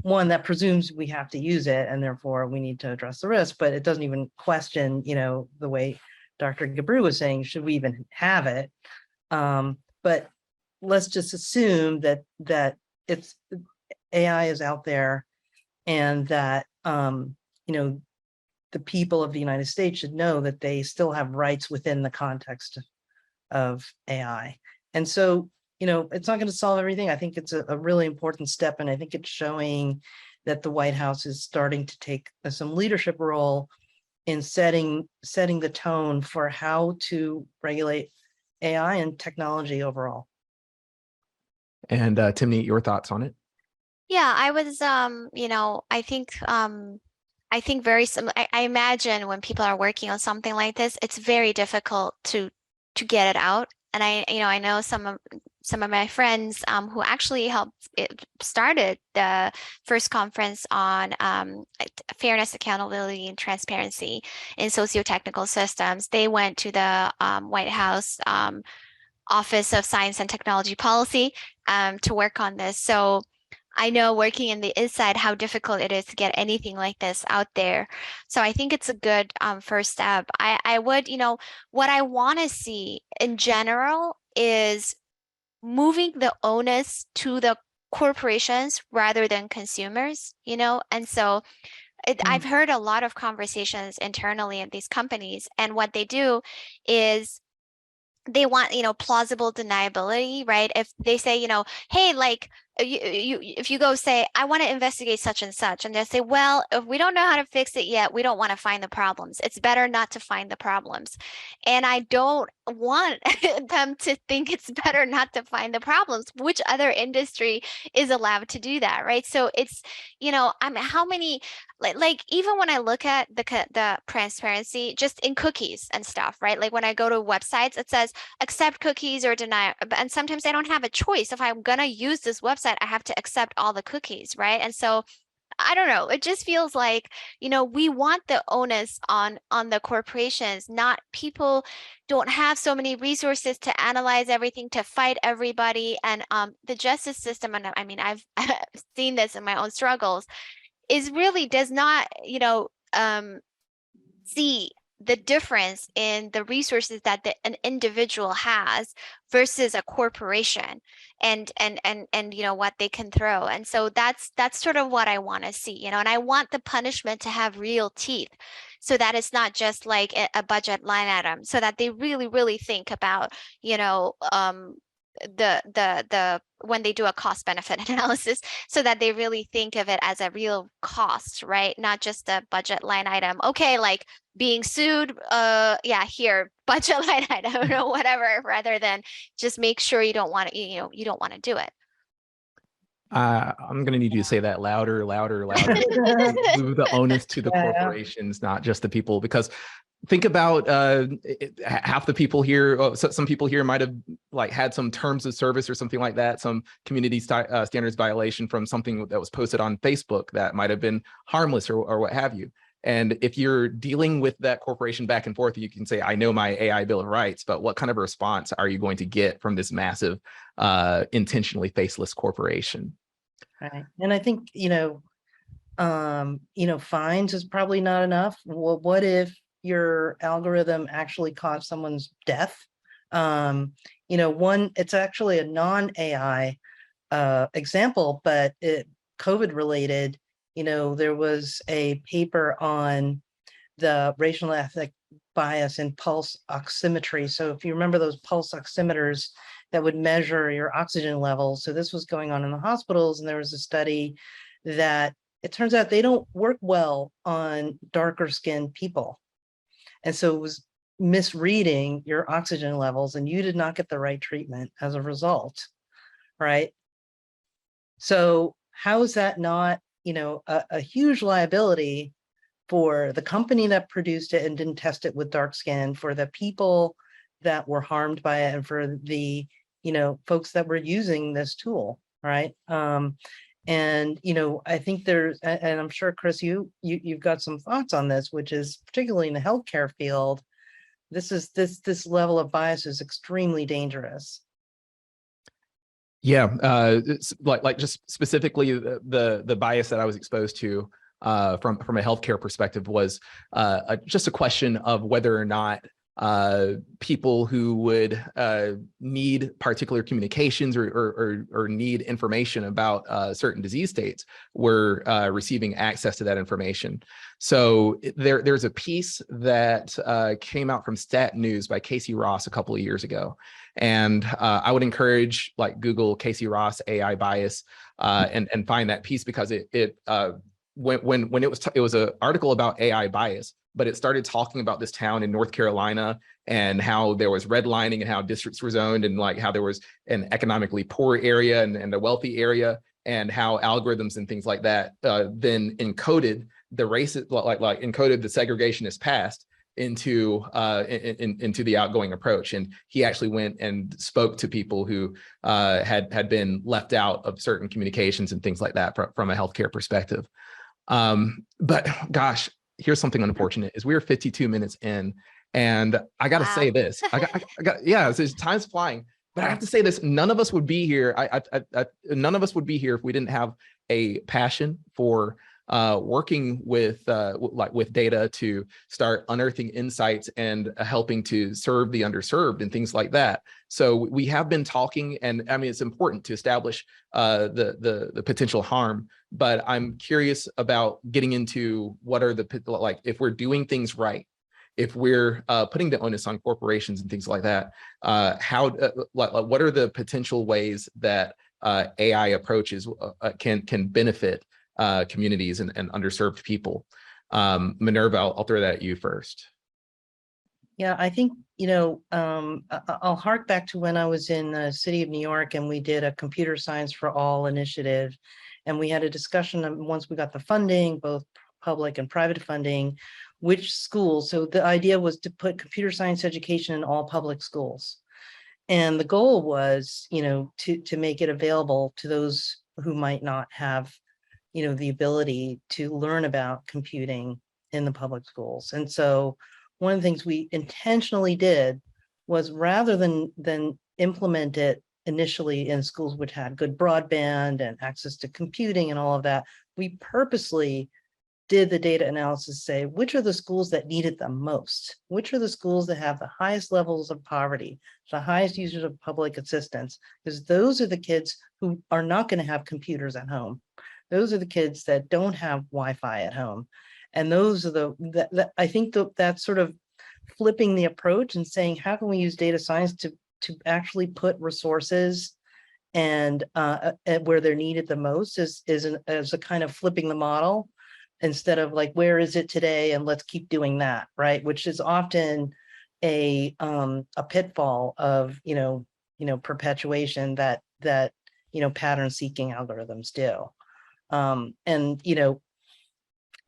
One that presumes we have to use it, and therefore we need to address the risk, but it doesn't even question, the way Dr. Gebru was saying, should we even have it? But let's just assume that it's AI is out there, and that the people of the United States should know that they still have rights within the context of AI. And so, it's not going to solve everything. I think it's a really important step. And I think it's showing that the White House is starting to take some leadership role in setting the tone for how to regulate AI and technology overall. And Timnit, your thoughts on it? Yeah, I was, I think very similar. I imagine when people are working on something like this, it's very difficult to get it out. And I know some of my friends who actually started the first conference on fairness, accountability, and transparency in socio-technical systems. They went to the White House Office of Science and Technology Policy to work on this. So I know working in the inside how difficult it is to get anything like this out there. So I think it's a good first step. I would, what I want to see in general is moving the onus to the corporations rather than consumers, and so I've heard a lot of conversations internally in these companies, and what they do is they want, plausible deniability, right? If they say, hey, like if you go say, I want to investigate such and such, and they'll say, well, if we don't know how to fix it yet, we don't want to find the problems. It's better not to find the problems. And I don't want them to think it's better not to find the problems. Which other industry is allowed to do that, right? So it's, how many, like even when I look at the transparency just in cookies and stuff, right? Like when I go to websites, it says accept cookies or deny, and sometimes I don't have a choice. If I'm gonna use this website, I have to accept all the cookies, right? And so I don't know, it just feels like, we want the onus on the corporations. Not people don't have so many resources to analyze everything, to fight everybody. And the justice system, and I mean, I've seen this in my own struggles, is really does not, see the difference in the resources that an individual has versus a corporation, and what they can throw. And so that's sort of what I want to see, and I want the punishment to have real teeth, so that it's not just like a budget line item, so that they really, really think about, the when they do a cost benefit analysis, so that they really think of it as a real cost, right? Not just a budget line item. Okay, like being sued, yeah, here, budget line item or whatever, rather than just make sure you don't want to, you don't want to do it. I'm going to need you to say that louder, louder, louder. Move the onus to the corporations, not just the people, because think about half the people here, some people here might have like had some terms of service or something like that, some community standards violation from something that was posted on Facebook that might have been harmless or what have you. And if you're dealing with that corporation back and forth, you can say, I know my AI Bill of Rights, but what kind of a response are you going to get from this massive, intentionally faceless corporation? Right. And I think, fines is probably not enough. Well, what if your algorithm actually caused someone's death? It's actually a non-AI example, but COVID related. There was a paper on the racial and ethnic bias in pulse oximetry. So if you remember those pulse oximeters that would measure your oxygen levels. So this was going on in the hospitals, and there was a study that it turns out they don't work well on darker skinned people. And so it was misreading your oxygen levels, and you did not get the right treatment as a result, right? So how is that not, a huge liability for the company that produced it and didn't test it with dark skin, for the people that were harmed by it, and for the, folks that were using this tool, right? And, I think there's, and I'm sure, Chris, you've got some thoughts on this, which is particularly in the healthcare field, this level of bias is extremely dangerous. Yeah, like just specifically the bias that I was exposed to from a healthcare perspective was just a question of whether or not people who would need particular communications or need information about certain disease states were receiving access to that information. So there's a piece that came out from Stat News by Casey Ross a couple of years ago. And I would encourage like Google Casey Ross AI bias and find that piece, because when it was an article about AI bias, but it started talking about this town in North Carolina and how there was redlining and how districts were zoned, and like how there was an economically poor area and a wealthy area, and how algorithms and things like that then encoded the race, like encoded the segregationist past into the outgoing approach. And he actually went and spoke to people who had been left out of certain communications and things like that from a healthcare perspective. But gosh, here's something unfortunate: is we are 52 minutes in, and I got to say this. I got yeah, so time's flying. But I have to say this: none of us would be here. None of us would be here if we didn't have a passion for working with data to start unearthing insights and helping to serve the underserved and things like that. So we have been talking, and I mean, it's important to establish the potential harm. But I'm curious about getting into what are the, like, if we're doing things right, if we're putting the onus on corporations and things like that, what are the potential ways that AI approaches can benefit communities and underserved people? Minerva, I'll throw that at you first. Yeah, I think, I'll hark back to when I was in the city of New York and we did a computer science for all initiative. And we had a discussion once we got the funding, both public and private funding, which schools. So the idea was to put computer science education in all public schools. And the goal was, to make it available to those who might not have, the ability to learn about computing in the public schools. And so one of the things we intentionally did was, rather than implement it initially in schools which had good broadband and access to computing and all of that, we purposely did the data analysis, say, which are the schools that need it the most? Which are the schools that have the highest levels of poverty, the highest users of public assistance? Because those are the kids who are not going to have computers at home. Those are the kids that don't have Wi-Fi at home. And those are I think that's sort of flipping the approach and saying, how can we use data science to actually put resources and where they're needed the most, as a kind of flipping the model, instead of like, where is it today and let's keep doing that, right? Which is often a pitfall of perpetuation that pattern seeking algorithms do.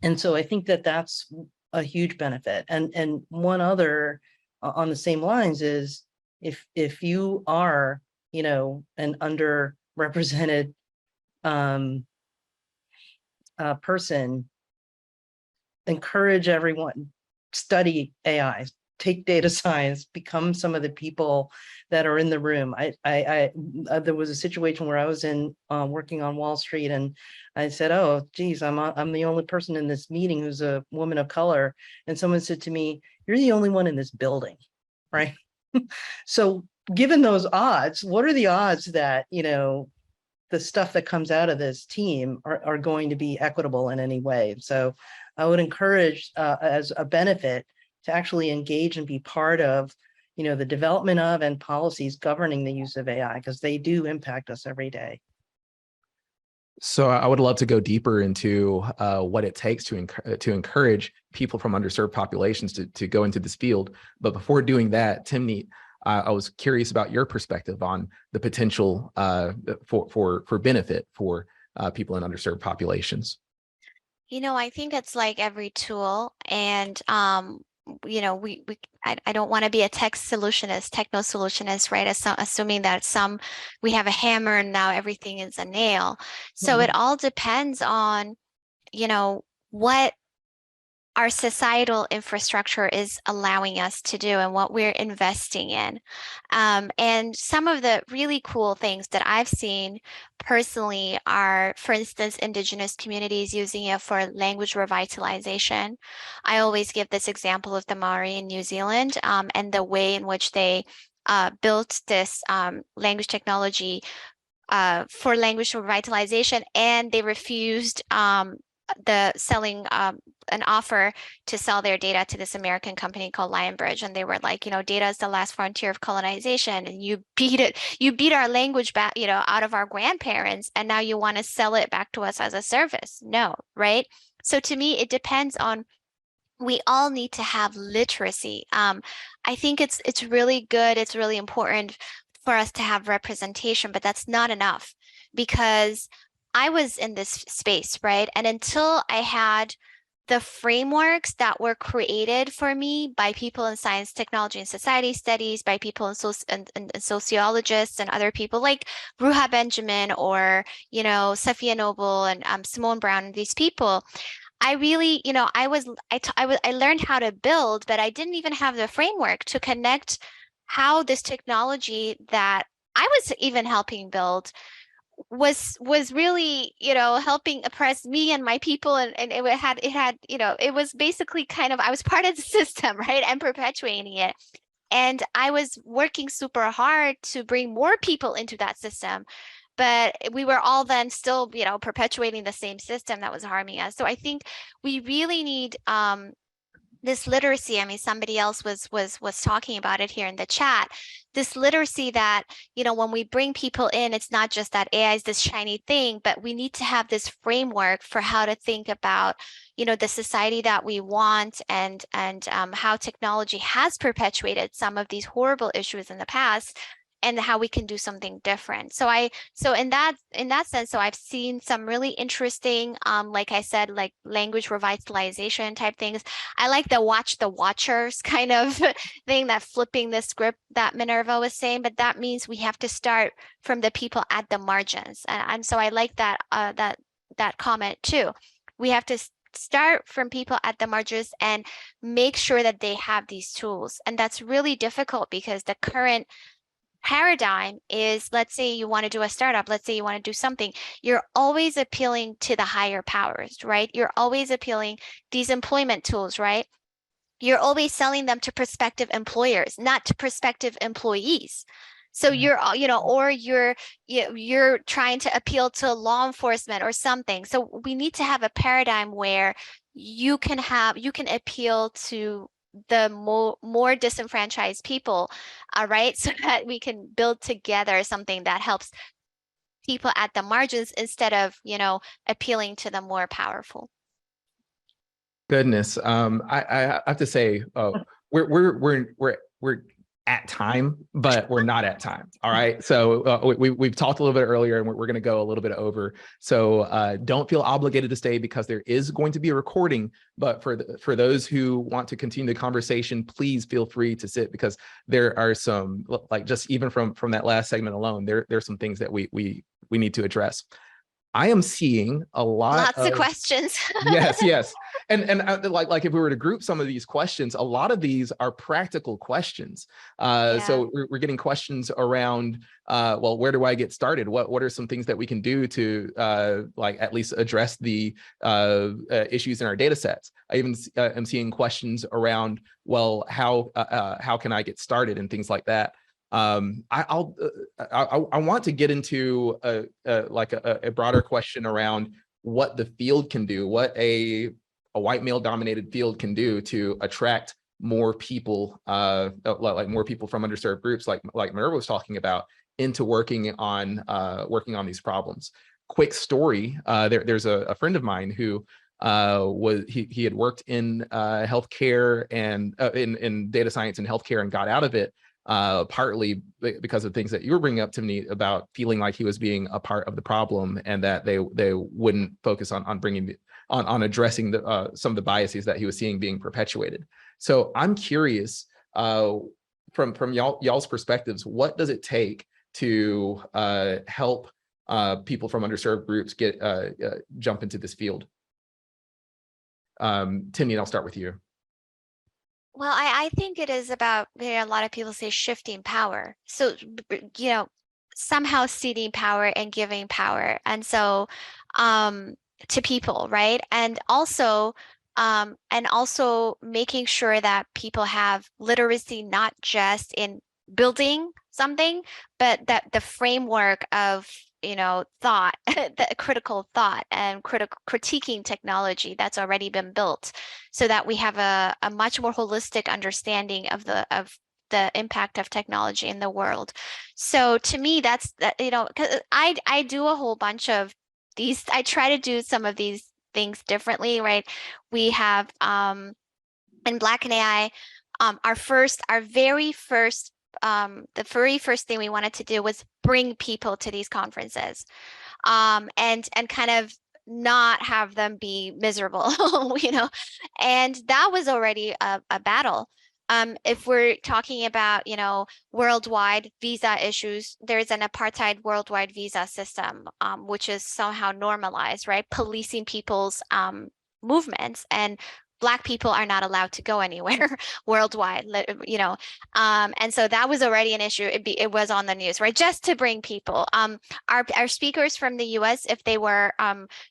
And so I think that's a huge benefit. And one other on the same lines is, if you are an underrepresented person, encourage everyone, study AI, take data science, become some of the people that are in the room. There was a situation where I was working on Wall Street, and I said, oh, geez, I'm the only person in this meeting who's a woman of color. And someone said to me, you're the only one in this building, right? So given those odds, what are the odds that, the stuff that comes out of this team are going to be equitable in any way? So I would encourage, as a benefit, to actually engage and be part of, the development of and policies governing the use of AI, because they do impact us every day. So I would love to go deeper into what it takes to encourage people from underserved populations to go into this field. But before doing that, Timnit, I was curious about your perspective on the potential for benefit for people in underserved populations. I think it's like every tool, and I don't want to be a techno solutionist, right? Assuming that we have a hammer and now everything is a nail. So it all depends on, what our societal infrastructure is allowing us to do and what we're investing in. And some of the really cool things that I've seen personally are, for instance, Indigenous communities using it for language revitalization. I always give this example of the Maori in New Zealand, and the way in which they built this language technology for language revitalization, and they refused an offer to sell their data to this American company called Lionbridge. And they were like, data is the last frontier of colonization, and you beat our language back, out of our grandparents, and now you want to sell it back to us as a service. No, right? So to me, it depends on, we all need to have literacy. I think it's really good. It's really important for us to have representation, but that's not enough, because I was in this space, right? And until I had the frameworks that were created for me by people in science, technology, and society studies, by people and sociologists and other people like Ruha Benjamin or, Safiya Noble and Simone Brown and these people, I really, I learned how to build, but I didn't even have the framework to connect how this technology that I was even helping build was really, helping oppress me and my people. And it had, it was basically kind of, I was part of the system, right? And perpetuating it. And I was working super hard to bring more people into that system. But we were all then still, perpetuating the same system that was harming us. So I think we really need this literacy. I mean, somebody else was talking about it here in the chat. This literacy that, when we bring people in, it's not just that AI is this shiny thing, but we need to have this framework for how to think about, the society that we want, and how technology has perpetuated some of these horrible issues in the past, and how we can do something different. So in that sense, so I've seen some really interesting, like I said, like language revitalization type things. I like the watch the watchers kind of thing, that flipping the script that Minerva was saying, but that means we have to start from the people at the margins. And so I like that, that comment too. We have to start from people at the margins and make sure that they have these tools. And that's really difficult because the current paradigm is, let's say you want to do a startup, let's say you want to do something, you're always appealing to the higher powers, right? You're always appealing these employment tools, right? You're always selling them to prospective employers, not to prospective employees. So you're, or you're trying to appeal to law enforcement or something. So we need to have a paradigm where you can appeal to the more disenfranchised people, right? So that we can build together something that helps people at the margins instead of, appealing to the more powerful. Goodness, I have to say, we're at time, but we're not at time. All right. So we've talked a little bit earlier, and we're going to go a little bit over. So don't feel obligated to stay, because there is going to be a recording. But for those who want to continue the conversation, please feel free to sit, because there are some, like, just even from that last segment alone, there's some things that we need to address. I am seeing a lot Lots of questions. yes. And like if we were to group some of these questions, a lot of these are practical questions. So we're getting questions around, well, where do I get started? What are some things that we can do to like at least address the issues in our data sets? I even am seeing questions around, well, how can I get started, and things like that. I want to get into a broader question around what the field can do, what a white male dominated field can do to attract more people, like more people from underserved groups, like Minerva was talking about, into working on these problems. Quick story: there's a friend of mine who he had worked in healthcare and in data science and healthcare, and got out of it. Partly because of things that you were bringing up to me about feeling like he was being a part of the problem, and that they wouldn't focus on addressing some of the biases that he was seeing being perpetuated. So I'm curious, from y'all's perspectives, what does it take to help people from underserved groups get jump into this field? Timnit, I'll start with you. Well, I think it is about, a lot of people say shifting power. So, somehow ceding power and giving power. And so to people, right? And also making sure that people have literacy, not just in building something, but that the framework of thought, the critical thought and critiquing technology that's already been built, so that we have a much more holistic understanding of the impact of technology in the world. So to me, that's that, 'cause I do a whole bunch of these. I try to do some of these things differently, right? We have in Black and AI, our very first the very first thing we wanted to do was bring people to these conferences, and kind of not have them be miserable, and that was already a battle. If we're talking about, worldwide visa issues, there's an apartheid worldwide visa system, which is somehow normalized, right? Policing people's movements and Black people are not allowed to go anywhere worldwide, you know. And so that was already an issue. It was on the news, right? Just to bring people. Our speakers from the US, if they were,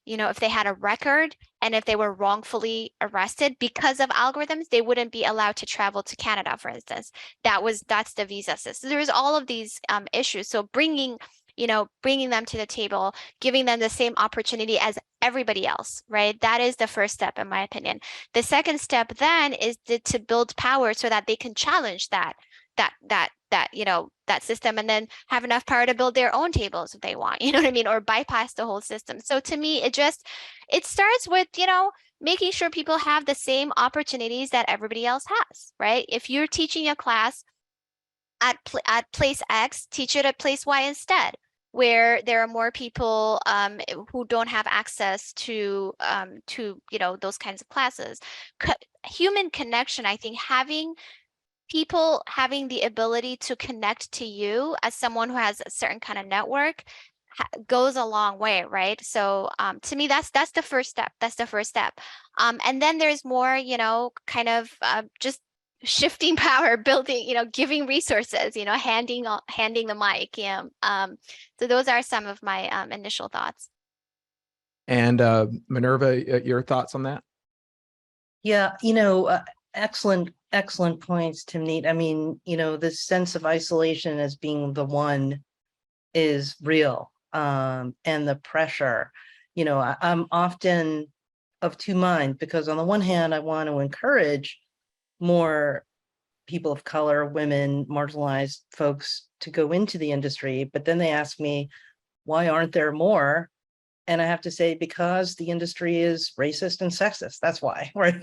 you know, if they had a record and if they were wrongfully arrested because of algorithms, they wouldn't be allowed to travel to Canada, for instance. That's the visa system. There's all of these issues. So bringing them to the table, giving them the same opportunity as everybody else, right? That is the first step, in my opinion. The second step then is to build power so that they can challenge that system, and then have enough power to build their own tables if they want, you know what I mean? Or bypass the whole system. So to me, it starts with, you know, making sure people have the same opportunities that everybody else has, right? If you're teaching a class at place X, teach it at place Y instead, where there are more people who don't have access to you know, those kinds of classes. Human connection, I think, having people having the ability to connect to you as someone who has a certain kind of network goes a long way, right? So to me, that's the first step. That's the first step. And then there's more, you know, kind of just shifting power, building, you know, giving resources, you know, handing the mic. Yeah. So those are some of my initial thoughts. And Minerva, your thoughts on that? Yeah, you know, excellent points, Timnit. I mean, you know, this sense of isolation as being the one is real. And the pressure, you know, I'm often of two minds, because on the one hand, I want to encourage more people of color, women, marginalized folks to go into the industry. But then they ask me, why aren't there more? And I have to say, because the industry is racist and sexist. That's why, right?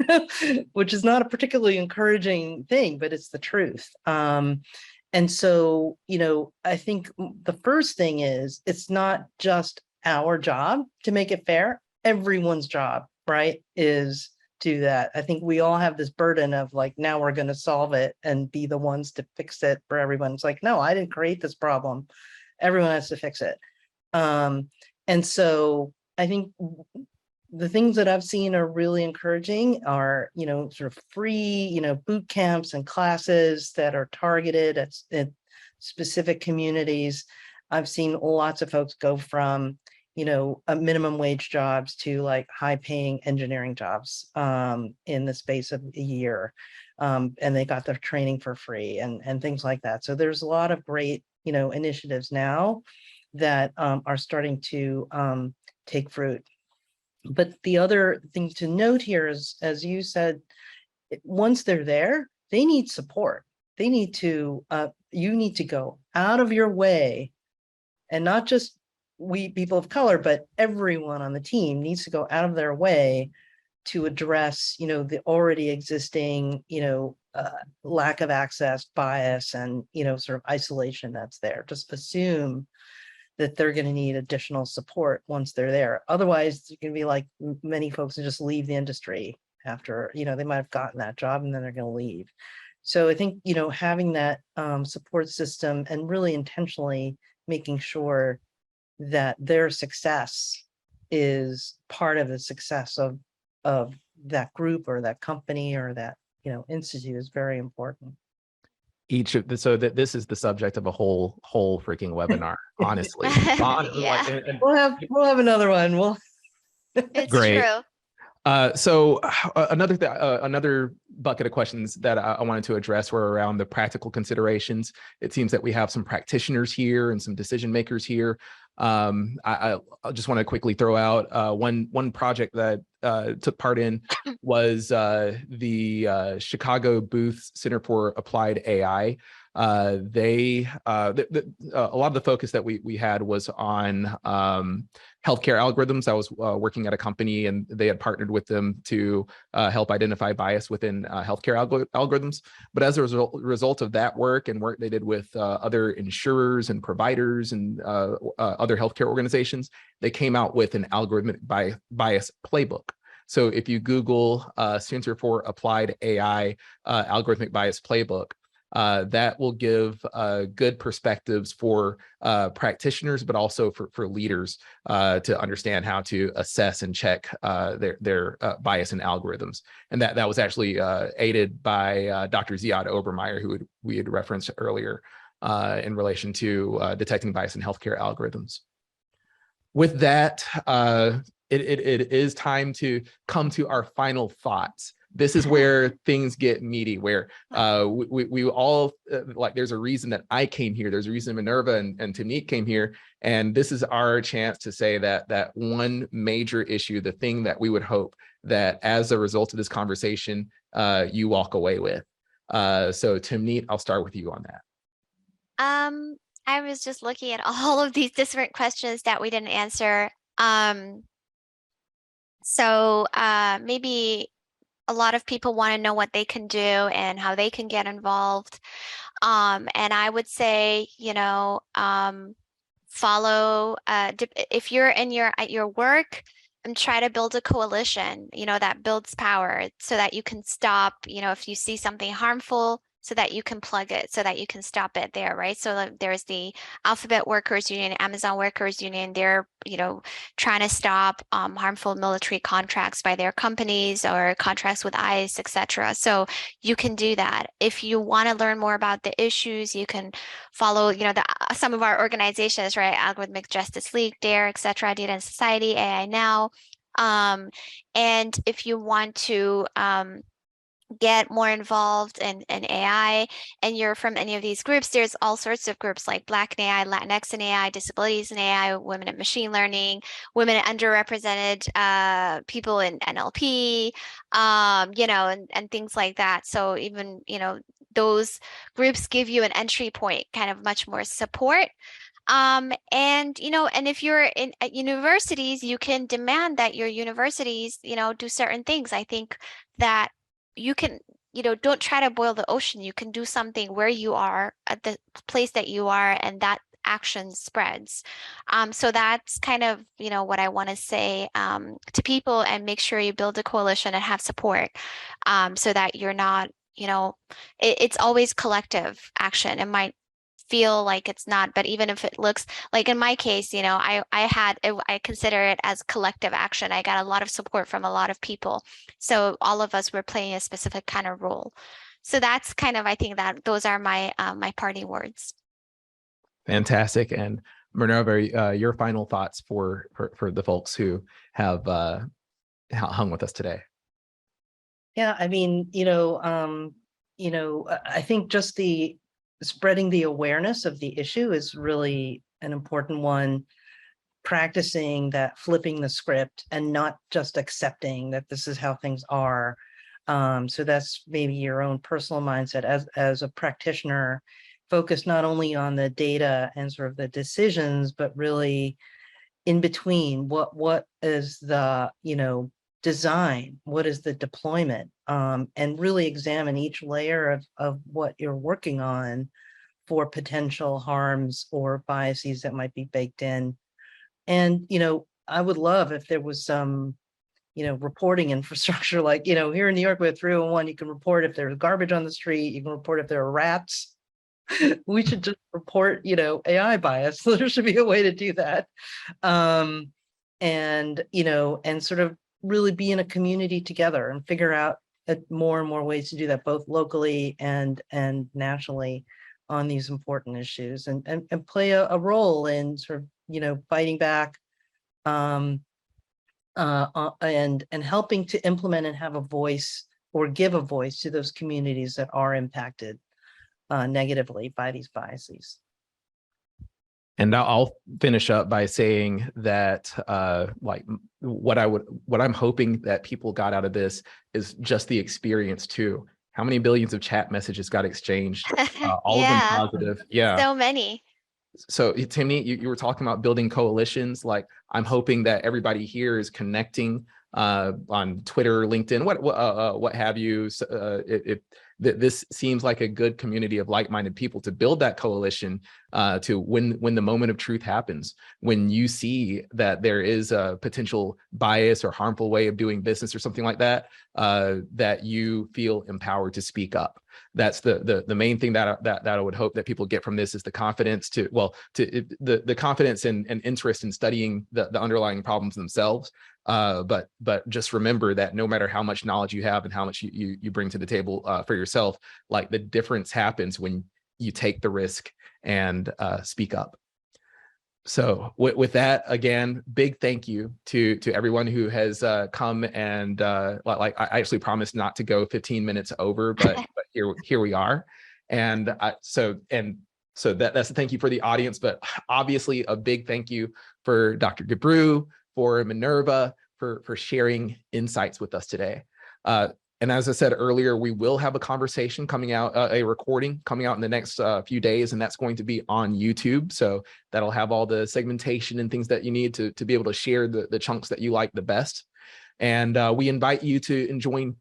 Which is not a particularly encouraging thing, but it's the truth. And so, you know, I think the first thing is, it's not just our job to make it fair. Everyone's job, right, is do that. I think we all have this burden of like, now we're going to solve it and be the ones to fix it for everyone. It's like, no, I didn't create this problem. Everyone has to fix it. And so I think the things that I've seen are really encouraging are, you know, sort of free, you know, boot camps and classes that are targeted at specific communities. I've seen lots of folks go from, you know, minimum wage jobs to like high paying engineering jobs in the space of a year. And they got their training for free and things like that. So there's a lot of great, you know, initiatives now that are starting to take fruit. But the other thing to note here is, as you said, once they're there, they need support. They need to, you need to go out of your way, and not just we people of color, but everyone on the team needs to go out of their way to address, you know, the already existing, you know, lack of access, bias, and, you know, sort of isolation that's there. Just assume that they're going to need additional support once they're there. Otherwise, it's going to be like many folks who just leave the industry after, you know, they might have gotten that job and then they're going to leave. So I think, you know, having that support system and really intentionally making sure that their success is part of the success of that group or that company or that, you know, institute is very important. So that this is the subject of a whole freaking webinar, honestly. Yeah. We'll have another one. It's great. True. So another bucket of questions that I wanted to address were around the practical considerations. It seems that we have some practitioners here and some decision makers here. I just want to quickly throw out one project that took part in was the Chicago Booth Center for Applied AI. A lot of the focus that we had was on healthcare algorithms. I was working at a company and they had partnered with them to help identify bias within healthcare algorithms. But as a result of that work and work they did with other insurers and providers and other healthcare organizations, they came out with an algorithmic bias playbook. So if you Google Center for Applied AI algorithmic bias playbook, that will give good perspectives for practitioners, but also for leaders to understand how to assess and check their bias in algorithms. And that was actually aided by Dr. Ziad Obermeyer, who we had referenced earlier in relation to detecting bias in healthcare algorithms. With that, it is time to come to our final thoughts. This is where things get meaty, where we all, like, there's a reason that I came here. There's a reason Minerva and Timnit came here. And this is our chance to say that one major issue, the thing that we would hope that as a result of this conversation, you walk away with. So Timnit, I'll start with you on that. I was just looking at all of these different questions that we didn't answer. So maybe a lot of people want to know what they can do and how they can get involved. And I would say, follow, if you're at your work, and try to build a coalition, that builds power so that you can stop, if you see something harmful, so that you can plug it, so that you can stop it there, right? So there's the Alphabet Workers Union, Amazon Workers Union. They're, trying to stop harmful military contracts by their companies or contracts with ICE, etc. So you can do that. If you want to learn more about the issues, you can follow, some of our organizations, right? Algorithmic Justice League, DAIR, etc., Data and Society, AI Now. And if you want to get more involved in AI and you're from any of these groups, there's all sorts of groups like Black in AI, Latinx in AI, Disabilities in AI, Women in Machine Learning, Women and Underrepresented people in NLP, and things like that. So even, those groups give you an entry point, kind of much more support. And if you're at universities, you can demand that your universities, do certain things. I think that you can, don't try to boil the ocean. You can do something where you are, at the place that you are, and that action spreads. So that's kind of, what I want to say to people, and make sure you build a coalition and have support so that you're not, it's always collective action. It might feel like it's not, but even if it looks like, in my case, I consider it as collective action. I got a lot of support from a lot of people, so all of us were playing a specific kind of role. So that's kind of, I think that those are my my parting words. Fantastic. And Minerva, your final thoughts for the folks who have hung with us today. Yeah, I mean, I think just spreading the awareness of the issue is really an important one. Practicing that, flipping the script, and not just accepting that this is how things are. So that's maybe your own personal mindset as a practitioner. Focus not only on the data and sort of the decisions, but really in between. What is the design? What is the deployment? And really examine each layer of what you're working on for potential harms or biases that might be baked in. And, I would love if there was some, reporting infrastructure, like, here in New York, we have 301, you can report if there's garbage on the street, you can report if there are rats. We should just report, AI bias. So there should be a way to do that. And sort of really be in a community together and figure out more and more ways to do that, both locally and nationally, on these important issues, and play a role in sort of, fighting back and helping to implement and have a voice, or give a voice to those communities that are impacted negatively by these biases. And I'll finish up by saying that like what I'm hoping that people got out of this is just the experience too. How many billions of chat messages got exchanged? All of them positive. Yeah. So many. So Timnit, you were talking about building coalitions. Like, I'm hoping that everybody here is connecting on Twitter, LinkedIn, what have you. This seems like a good community of like-minded people to build that coalition to when the moment of truth happens, when you see that there is a potential bias or harmful way of doing business or something like that, that you feel empowered to speak up. That's the main thing that I would hope that people get from this, is the confidence to, well, the confidence and interest in studying the underlying problems themselves. But just remember that no matter how much knowledge you have and how much you bring to the table for yourself, like, the difference happens when you take the risk and speak up. So with that, again, big thank you to everyone who has come, and like, I actually promised not to go 15 minutes over, but here we are. And so that's a thank you for the audience, but obviously a big thank you for Dr. Gebru, for Minerva, for sharing insights with us today. And as I said earlier, we will have a conversation coming out, a recording coming out in the next few days, and that's going to be on YouTube. So that'll have all the segmentation and things that you need to be able to share the chunks that you like the best. And we invite you to join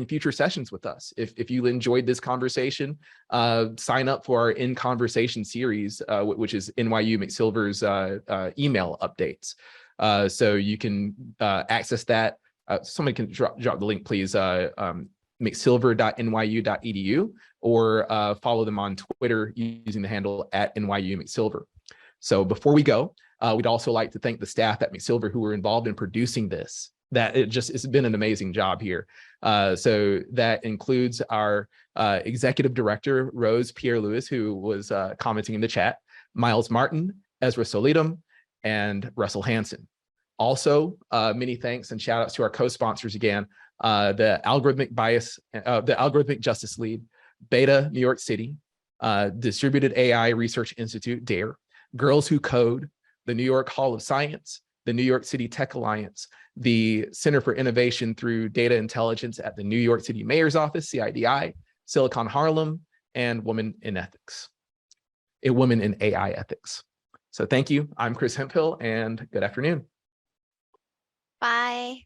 future sessions with us. If you enjoyed this conversation, sign up for our In Conversation series, which is NYU McSilver's email updates. So you can access that. Somebody can drop the link, please, mcsilver.nyu.edu, or follow them on Twitter using the handle @NYU McSilver. So before we go, we'd also like to thank the staff at McSilver who were involved in producing this. It's been an amazing job here. So that includes our executive director, Rose Pierre-Louis, who was commenting in the chat, Miles Martin, Ezra Solitum, and Russell Hansen. Also, many thanks and shout outs to our co-sponsors again, the Algorithmic Justice League, Beta New York City, Distributed AI Research Institute, DAIR, Girls Who Code, the New York Hall of Science, the New York City Tech Alliance, the Center for Innovation through Data Intelligence at the New York City Mayor's Office, CIDI, Silicon Harlem, and Women in AI Ethics. So thank you. I'm Chris Hemphill, and good afternoon. Bye.